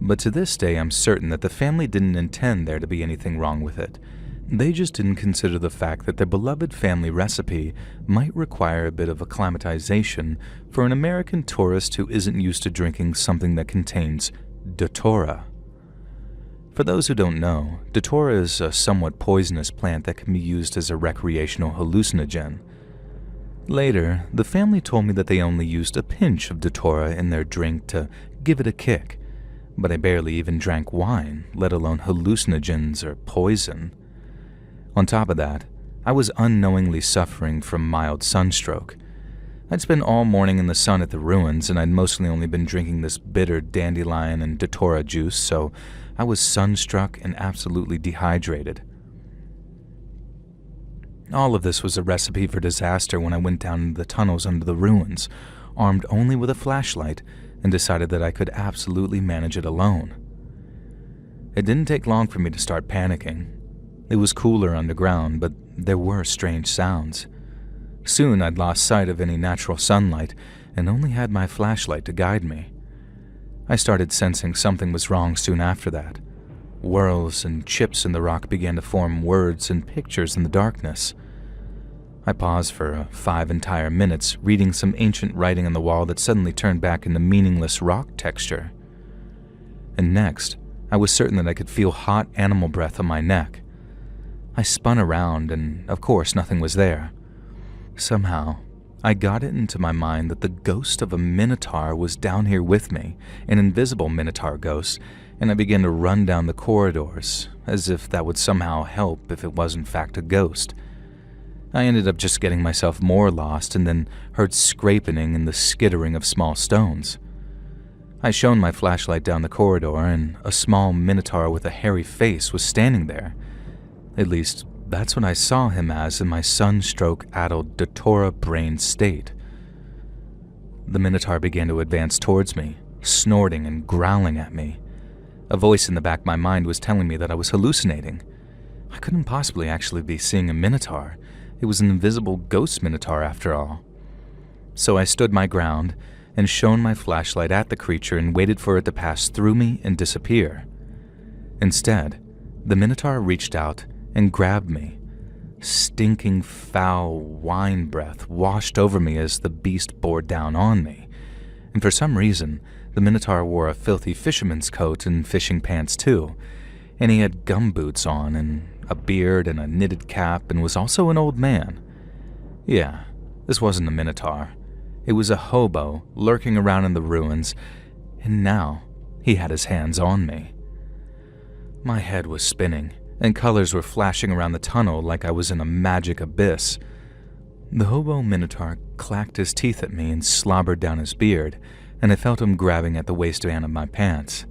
but to this day I'm certain that the family didn't intend there to be anything wrong with it. They just didn't consider the fact that their beloved family recipe might require a bit of acclimatization for an American tourist who isn't used to drinking something that contains datura. For those who don't know, datura is a somewhat poisonous plant that can be used as a recreational hallucinogen. Later, the family told me that they only used a pinch of datura in their drink to give it a kick, but I barely even drank wine, let alone hallucinogens or poison. On top of that, I was unknowingly suffering from mild sunstroke. I'd spent all morning in the sun at the ruins, and I'd mostly only been drinking this bitter dandelion and datura juice, so I was sunstruck and absolutely dehydrated. All of this was a recipe for disaster when I went down into the tunnels under the ruins, armed only with a flashlight, and decided that I could absolutely manage it alone. It didn't take long for me to start panicking. It was cooler underground, but there were strange sounds. Soon I'd lost sight of any natural sunlight and only had my flashlight to guide me. I started sensing something was wrong soon after that. Whirls and chips in the rock began to form words and pictures in the darkness. I paused for 5 entire minutes, reading some ancient writing on the wall that suddenly turned back into meaningless rock texture. And next, I was certain that I could feel hot animal breath on my neck. I spun around, and of course nothing was there. Somehow, I got it into my mind that the ghost of a minotaur was down here with me, an invisible minotaur ghost, and I began to run down the corridors, as if that would somehow help if it was in fact a ghost. I ended up just getting myself more lost and then heard scraping and the skittering of small stones. I shone my flashlight down the corridor, and a small minotaur with a hairy face was standing there. At least, that's what I saw him as in my sunstroke-addled datura-brained state. The minotaur began to advance towards me, snorting and growling at me. A voice in the back of my mind was telling me that I was hallucinating. I couldn't possibly actually be seeing a minotaur. It was an invisible ghost minotaur after all. So I stood my ground and shone my flashlight at the creature and waited for it to pass through me and disappear. Instead, the minotaur reached out and grabbed me. Stinking foul wine breath washed over me as the beast bore down on me. And for some reason, the minotaur wore a filthy fisherman's coat and fishing pants too, and he had gumboots on and a beard and a knitted cap and was also an old man. Yeah, this wasn't a minotaur. It was a hobo lurking around in the ruins, and now he had his hands on me. My head was spinning, and colors were flashing around the tunnel like I was in a magic abyss. The hobo minotaur clacked his teeth at me and slobbered down his beard, and I felt him grabbing at the waistband of my pants.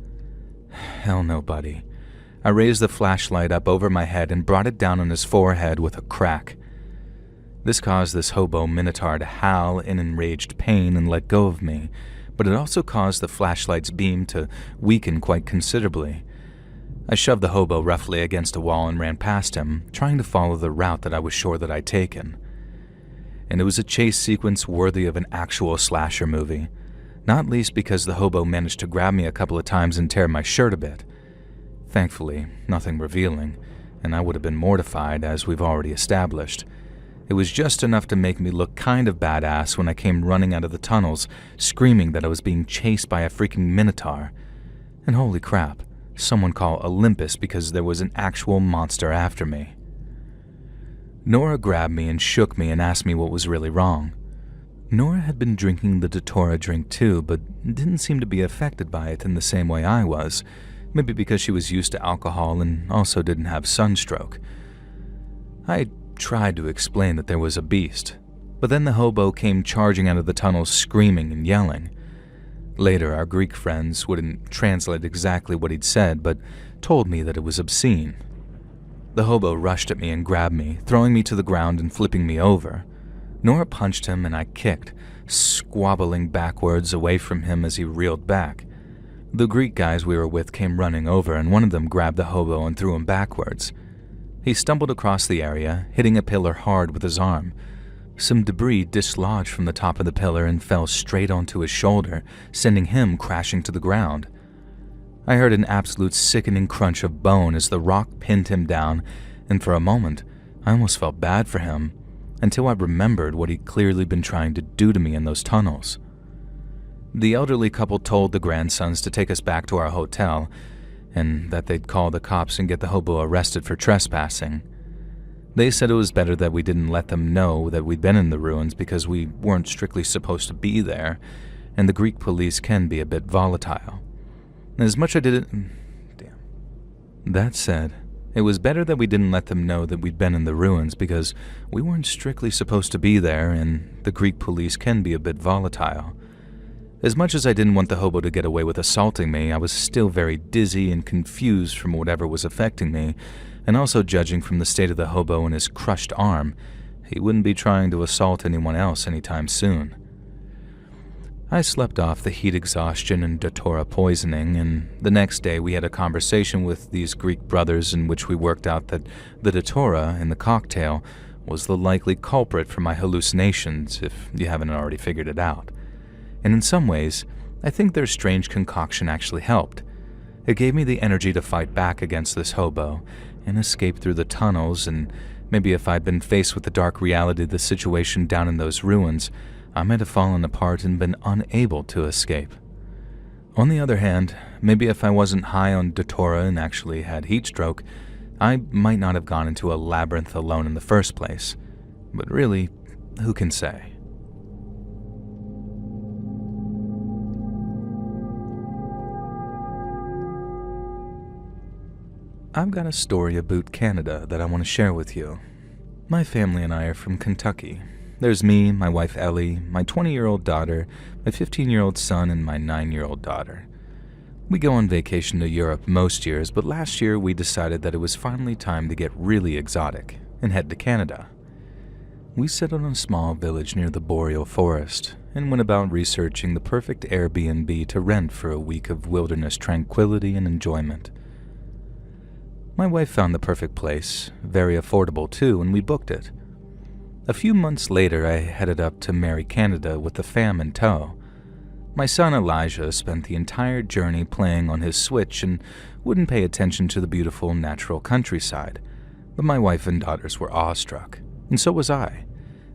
Hell no, buddy. I raised the flashlight up over my head and brought it down on his forehead with a crack. This caused this hobo minotaur to howl in enraged pain and let go of me, but it also caused the flashlight's beam to weaken quite considerably. I shoved the hobo roughly against a wall and ran past him, trying to follow the route that I was sure that I'd taken. And it was a chase sequence worthy of an actual slasher movie, not least because the hobo managed to grab me a couple of times and tear my shirt a bit. Thankfully, nothing revealing, and I would have been mortified, as we've already established. It was just enough to make me look kind of badass when I came running out of the tunnels, screaming that I was being chased by a freaking minotaur. And holy crap, someone call Olympus because there was an actual monster after me. Nora grabbed me and shook me and asked me what was really wrong. Nora had been drinking the Datura drink too, but didn't seem to be affected by it in the same way I was, maybe because she was used to alcohol and also didn't have sunstroke. I tried to explain that there was a beast, but then the hobo came charging out of the tunnel screaming and yelling. Later, our Greek friends wouldn't translate exactly what he'd said, but told me that it was obscene. The hobo rushed at me and grabbed me, throwing me to the ground and flipping me over. Nora punched him and I kicked, squabbling backwards away from him as he reeled back. The Greek guys we were with came running over, and one of them grabbed the hobo and threw him backwards. He stumbled across the area, hitting a pillar hard with his arm. Some debris dislodged from the top of the pillar and fell straight onto his shoulder, sending him crashing to the ground. I heard an absolute sickening crunch of bone as the rock pinned him down, and for a moment, I almost felt bad for him, until I remembered what he'd clearly been trying to do to me in those tunnels. The elderly couple told the grandsons to take us back to our hotel, and that they'd call the cops and get the hobo arrested for trespassing. They said it was better that we didn't let them know that we'd been in the ruins because we weren't strictly supposed to be there, and the Greek police can be a bit volatile. As much as I did it... Damn. That said, it was better that we didn't let them know that we'd been in the ruins because we weren't strictly supposed to be there, and the Greek police can be a bit volatile. As much as I didn't want the hobo to get away with assaulting me, I was still very dizzy and confused from whatever was affecting me, and also judging from the state of the hobo and his crushed arm, he wouldn't be trying to assault anyone else anytime soon. I slept off the heat exhaustion and datura poisoning, and the next day we had a conversation with these Greek brothers in which we worked out that the datura in the cocktail was the likely culprit for my hallucinations, if you haven't already figured it out. And in some ways, I think their strange concoction actually helped. It gave me the energy to fight back against this hobo and escape through the tunnels, and maybe if I'd been faced with the dark reality of the situation down in those ruins, I might have fallen apart and been unable to escape. On the other hand, maybe if I wasn't high on datura and actually had heat stroke, I might not have gone into a labyrinth alone in the first place. But really, who can say? I've got a story about Canada that I want to share with you. My family and I are from Kentucky. There's me, my wife Ellie, my 20-year-old daughter, my 15-year-old son, and my 9-year-old daughter. We go on vacation to Europe most years, but last year we decided that it was finally time to get really exotic and head to Canada. We settled in a small village near the boreal forest and went about researching the perfect Airbnb to rent for a week of wilderness tranquility and enjoyment. My wife found the perfect place, very affordable too, and we booked it. A few months later, I headed up to Merry Canada with the fam in tow. My son Elijah spent the entire journey playing on his Switch and wouldn't pay attention to the beautiful natural countryside, but my wife and daughters were awestruck, and so was I.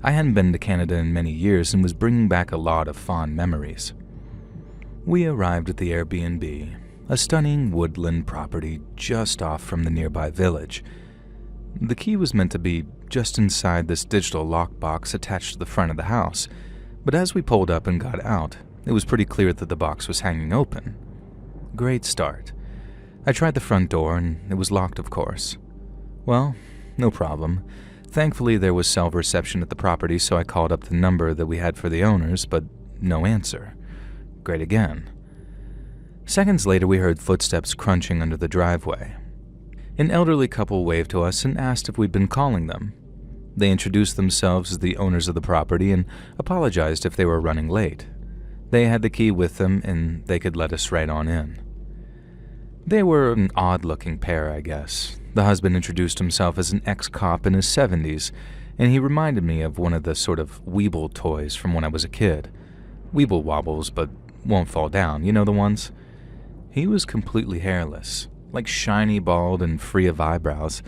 I hadn't been to Canada in many years and was bringing back a lot of fond memories. We arrived at the Airbnb, a stunning woodland property just off from the nearby village. The key was meant to be just inside this digital lockbox attached to the front of the house, but as we pulled up and got out, it was pretty clear that the box was hanging open. Great start. I tried the front door and it was locked, of course. Well, no problem. Thankfully, there was cell reception at the property, so I called up the number that we had for the owners, but no answer. Great again. Seconds later, we heard footsteps crunching under the driveway. An elderly couple waved to us and asked if we'd been calling them. They introduced themselves as the owners of the property and apologized if they were running late. They had the key with them and they could let us right on in. They were an odd-looking pair, I guess. The husband introduced himself as an ex-cop in his 70s, and he reminded me of one of the sort of Weeble toys from when I was a kid. Weeble wobbles, but won't fall down, you know the ones? He was completely hairless, like shiny bald and free of eyebrows,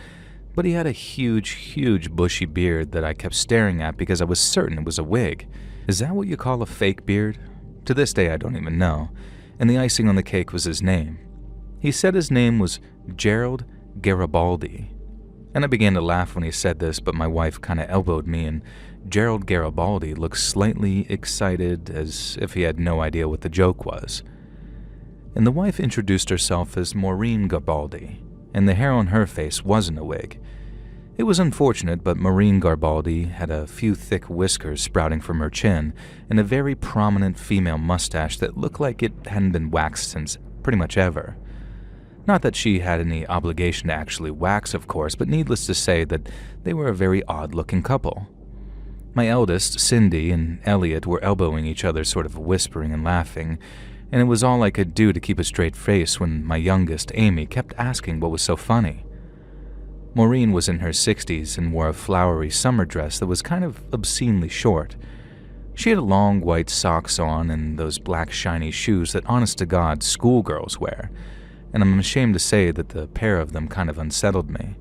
but he had a huge bushy beard that I kept staring at because I was certain it was a wig. Is that what you call a fake beard? To this day I don't even know, and the icing on the cake was his name. He said his name was Gerald Garibaldi, and I began to laugh when he said this, but my wife kinda elbowed me, and Gerald Garibaldi looked slightly excited, as if he had no idea what the joke was. And the wife introduced herself as Maureen Garibaldi, and the hair on her face wasn't a wig. It was unfortunate, but Maureen Garibaldi had a few thick whiskers sprouting from her chin, and a very prominent female mustache that looked like it hadn't been waxed since pretty much ever. Not that she had any obligation to actually wax, of course, but needless to say that they were a very odd-looking couple. My eldest, Cindy, and Elliot were elbowing each other, sort of whispering and laughing, and it was all I could do to keep a straight face when my youngest, Amy, kept asking what was so funny. Maureen was in her 60s and wore a flowery summer dress that was kind of obscenely short. She had long white socks on and those black shiny shoes that honest-to-God schoolgirls wear, and I'm ashamed to say that the pair of them kind of unsettled me.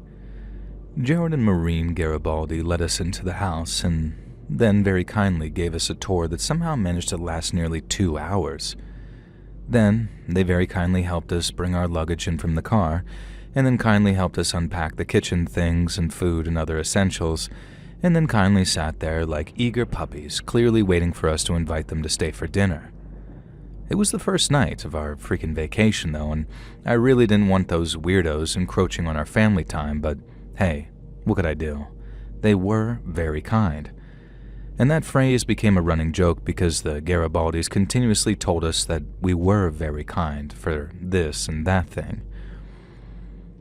Gerald and Maureen Garibaldi led us into the house and then very kindly gave us a tour that somehow managed to last nearly 2 hours. Then they very kindly helped us bring our luggage in from the car, and then kindly helped us unpack the kitchen things and food and other essentials, and then kindly sat there like eager puppies, clearly waiting for us to invite them to stay for dinner. It was the first night of our freaking vacation, though, and I really didn't want those weirdos encroaching on our family time, but hey, what could I do? They were very kind. And that phrase became a running joke because the Garibaldis continuously told us that we were very kind for this and that thing.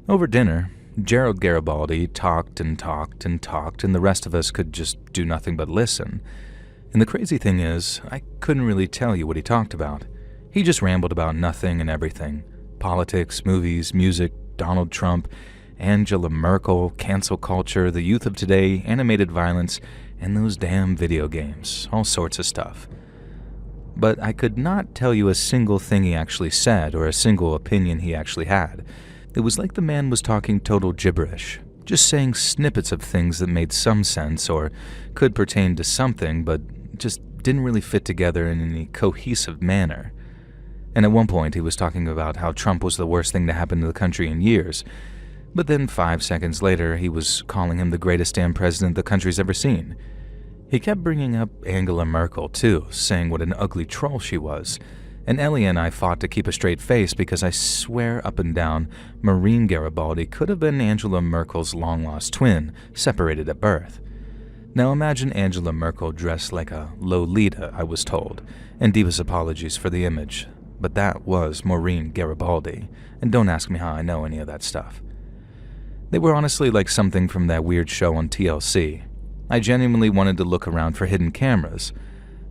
Over dinner, Gerald Garibaldi talked and talked and talked, and the rest of us could just do nothing but listen. And the crazy thing is, I couldn't really tell you what he talked about. He just rambled about nothing and everything. Politics, movies, music, Donald Trump, Angela Merkel, cancel culture, the youth of today, animated violence, and those damn video games, all sorts of stuff. But I could not tell you a single thing he actually said or a single opinion he actually had. It was like the man was talking total gibberish, just saying snippets of things that made some sense or could pertain to something, but just didn't really fit together in any cohesive manner. And at one point he was talking about how Trump was the worst thing to happen to the country in years, but then 5 seconds later he was calling him the greatest damn president the country's ever seen. He kept bringing up Angela Merkel too, saying what an ugly troll she was, and Ellie and I fought to keep a straight face because I swear up and down Maureen Garibaldi could have been Angela Merkel's long-lost twin, separated at birth. Now imagine Angela Merkel dressed like a Lolita, I was told, and deepest apologies for the image, but that was Maureen Garibaldi, and don't ask me how I know any of that stuff. They were honestly like something from that weird show on TLC. I genuinely wanted to look around for hidden cameras.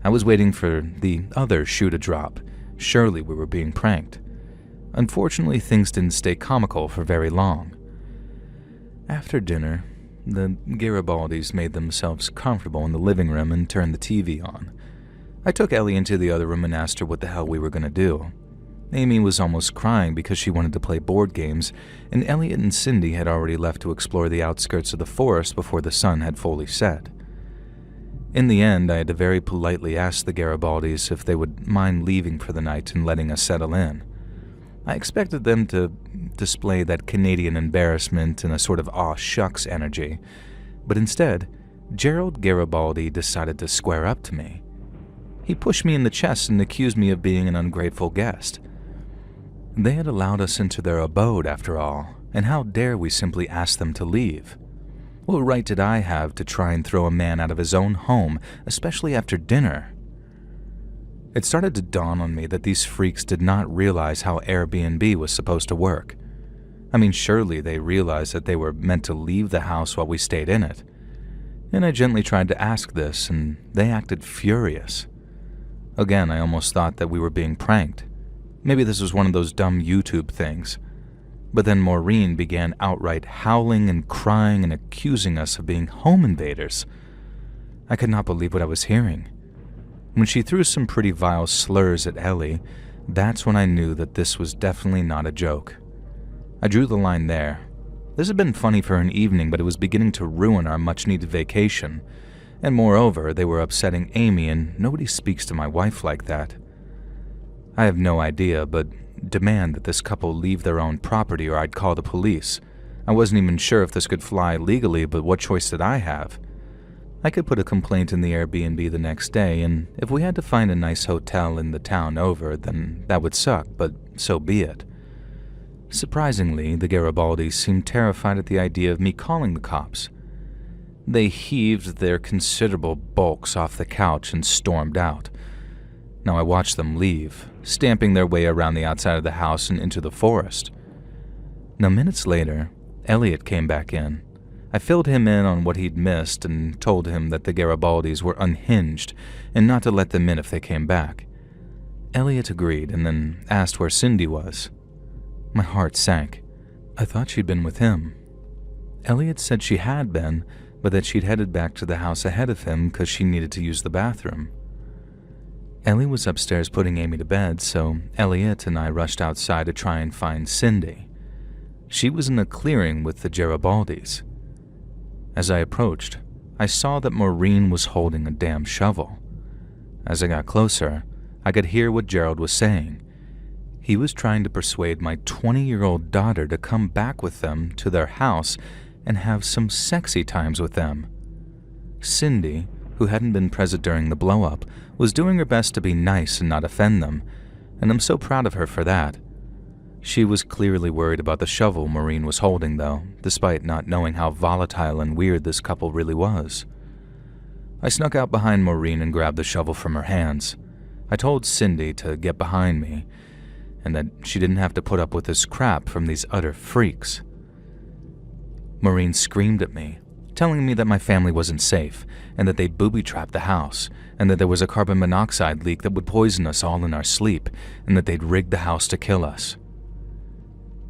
I was waiting for the other shoe to drop. Surely we were being pranked. Unfortunately, things didn't stay comical for very long. After dinner, The Garibaldis made themselves comfortable in the living room and turned the TV on. I took Ellie into the other room and asked her what the hell we were going to do. Amy was almost crying because she wanted to play board games, and Elliot and Cindy had already left to explore the outskirts of the forest before the sun had fully set. In the end, I had to very politely ask the Garibaldis if they would mind leaving for the night and letting us settle in. I expected them to display that Canadian embarrassment and a sort of aw shucks energy, but instead, Gerald Garibaldi decided to square up to me. He pushed me in the chest and accused me of being an ungrateful guest. They had allowed us into their abode, after all, and how dare we simply ask them to leave? What right did I have to try and throw a man out of his own home, especially after dinner? It started to dawn on me that these freaks did not realize how Airbnb was supposed to work. I mean, surely they realized that they were meant to leave the house while we stayed in it. And I gently tried to ask this, and they acted furious. Again, I almost thought that we were being pranked. Maybe this was one of those dumb YouTube things. But then Maureen began outright howling and crying and accusing us of being home invaders. I could not believe what I was hearing. When she threw some pretty vile slurs at Ellie, that's when I knew that this was definitely not a joke. I drew the line there. This had been funny for an evening, but it was beginning to ruin our much-needed vacation. And moreover, they were upsetting Amy, and nobody speaks to my wife like that. I have no idea, but demand that this couple leave their own property or I'd call the police. I wasn't even sure if this could fly legally, but what choice did I have? I could put a complaint in the Airbnb the next day, and if we had to find a nice hotel in the town over, then that would suck, but so be it. Surprisingly, the Garibaldis seemed terrified at the idea of me calling the cops. They heaved their considerable bulks off the couch and stormed out. Now I watched them leave, stamping their way around the outside of the house and into the forest. Now minutes later, Elliot came back in. I filled him in on what he'd missed and told him that the Garibaldis were unhinged and not to let them in if they came back. Elliot agreed and then asked where Cindy was. My heart sank. I thought she'd been with him. Elliot said she had been, but that she'd headed back to the house ahead of him because she needed to use the bathroom. Ellie was upstairs putting Amy to bed, so Elliot and I rushed outside to try and find Cindy. She was in a clearing with the Garibaldis. As I approached, I saw that Maureen was holding a damn shovel. As I got closer, I could hear what Gerald was saying. He was trying to persuade my 20-year-old daughter to come back with them to their house and have some sexy times with them. Cindy, who hadn't been present during the blow-up, was doing her best to be nice and not offend them, and I'm so proud of her for that. She was clearly worried about the shovel Maureen was holding, though, despite not knowing how volatile and weird this couple really was. I snuck out behind Maureen and grabbed the shovel from her hands. I told Cindy to get behind me, and that she didn't have to put up with this crap from these utter freaks. Maureen screamed at me, telling me that my family wasn't safe, and that they'd booby-trapped the house, and that there was a carbon monoxide leak that would poison us all in our sleep, and that they'd rigged the house to kill us.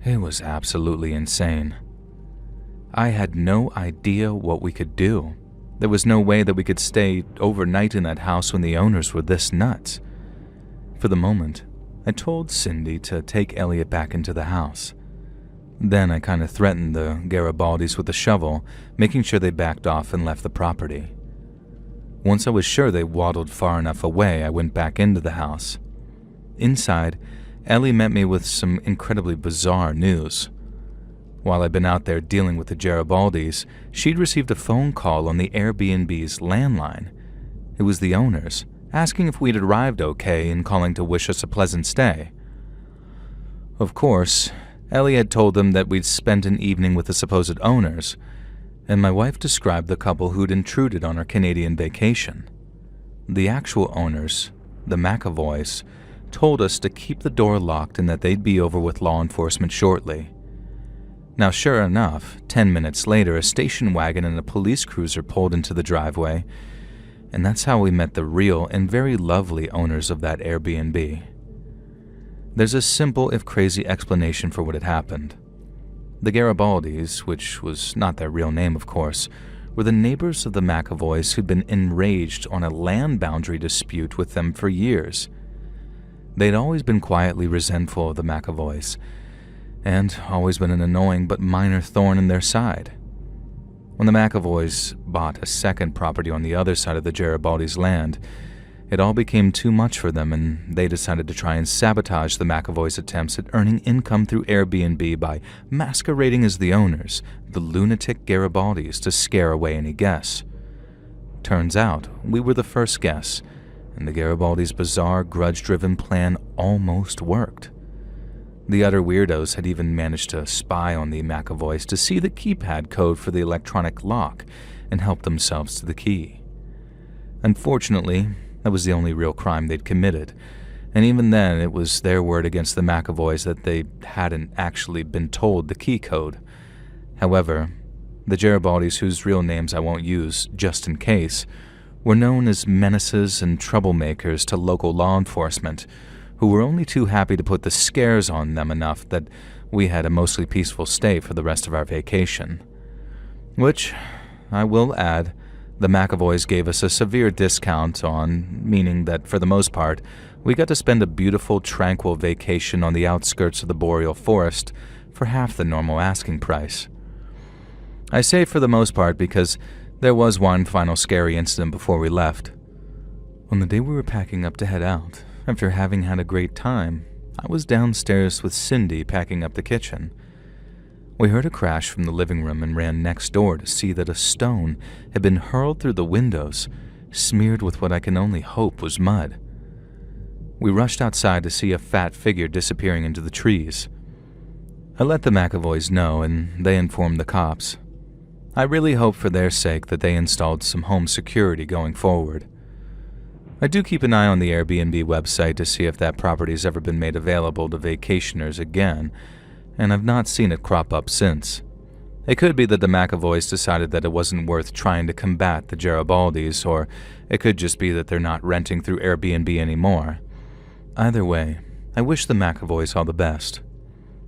It was absolutely insane. I had no idea what we could do. There was no way that we could stay overnight in that house when the owners were this nuts. For the moment, I told Cindy to take Elliot back into the house. Then I kind of threatened the Garibaldis with a shovel, making sure they backed off and left the property. Once I was sure they waddled far enough away, I went back into the house. Inside, Ellie met me with some incredibly bizarre news. While I'd been out there dealing with the Garibaldis, she'd received a phone call on the Airbnb's landline. It was the owners, asking if we'd arrived okay and calling to wish us a pleasant stay. Of course, Ellie had told them that we'd spent an evening with the supposed owners, and my wife described the couple who'd intruded on our Canadian vacation. The actual owners, the McAvoys, told us to keep the door locked and that they'd be over with law enforcement shortly. Now, sure enough, 10 minutes later, a station wagon and a police cruiser pulled into the driveway, and that's how we met the real and very lovely owners of that Airbnb. There's a simple if crazy explanation for what had happened. The Garibaldis, which was not their real name of course, were the neighbors of the McAvoys who'd been enraged on a land boundary dispute with them for years. They'd always been quietly resentful of the McAvoys, and always been an annoying but minor thorn in their side. When the McAvoys bought a second property on the other side of the Garibaldis' land, it all became too much for them, and they decided to try and sabotage the McAvoys' attempts at earning income through Airbnb by masquerading as the owners, the lunatic Garibaldis, to scare away any guests. Turns out, we were the first guests, and the Garibaldis' bizarre, grudge-driven plan almost worked. The utter weirdos had even managed to spy on the McAvoys to see the keypad code for the electronic lock and help themselves to the key. Unfortunately, that was the only real crime they'd committed, and even then it was their word against the McAvoys that they hadn't actually been told the key code. However, the Garibaldis, whose real names I won't use just in case, were known as menaces and troublemakers to local law enforcement, who were only too happy to put the scares on them enough that we had a mostly peaceful stay for the rest of our vacation. Which, I will add, the McAvoys gave us a severe discount on, meaning that for the most part, we got to spend a beautiful, tranquil vacation on the outskirts of the boreal forest for half the normal asking price. I say for the most part because there was one final scary incident before we left. On the day we were packing up to head out, after having had a great time, I was downstairs with Cindy packing up the kitchen. We heard a crash from the living room and ran next door to see that a stone had been hurled through the windows, smeared with what I can only hope was mud. We rushed outside to see a fat figure disappearing into the trees. I let the McAvoys know, and they informed the cops. I really hope for their sake that they installed some home security going forward. I do keep an eye on the Airbnb website to see if that property's ever been made available to vacationers again, and I've not seen it crop up since. It could be that the McAvoys decided that it wasn't worth trying to combat the Garibaldis, or it could just be that they're not renting through Airbnb anymore. Either way, I wish the McAvoys all the best.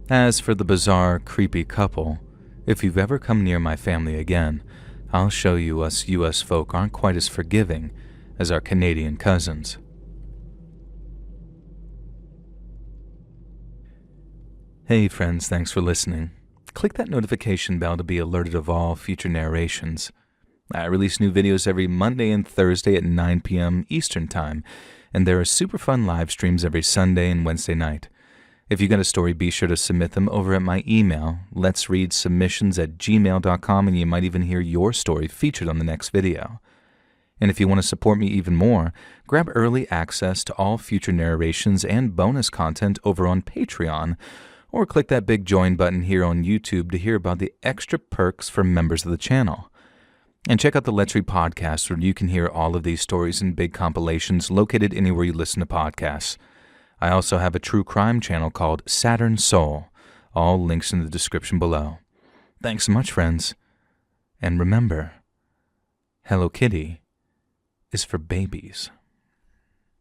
As for the bizarre, creepy couple, if you've ever come near my family again, I'll show you us US folk aren't quite as forgiving as our Canadian cousins. Hey friends, thanks for listening. Click that notification bell to be alerted of all future narrations. I release new videos every Monday and Thursday at 9 p.m. Eastern Time, and there are super fun live streams every Sunday and Wednesday night. If you got a story, be sure to submit them over at my email, letsreadsubmissions@gmail.com, and you might even hear your story featured on the next video. And if you want to support me even more, grab early access to all future narrations and bonus content over on Patreon, or click that big join button here on YouTube to hear about the extra perks for members of the channel. And check out the Let's Read podcast, where you can hear all of these stories in big compilations located anywhere you listen to podcasts. I also have a true crime channel called Saturn Soul, all links in the description below. Thanks so much, friends. And remember, Hello Kitty is for babies.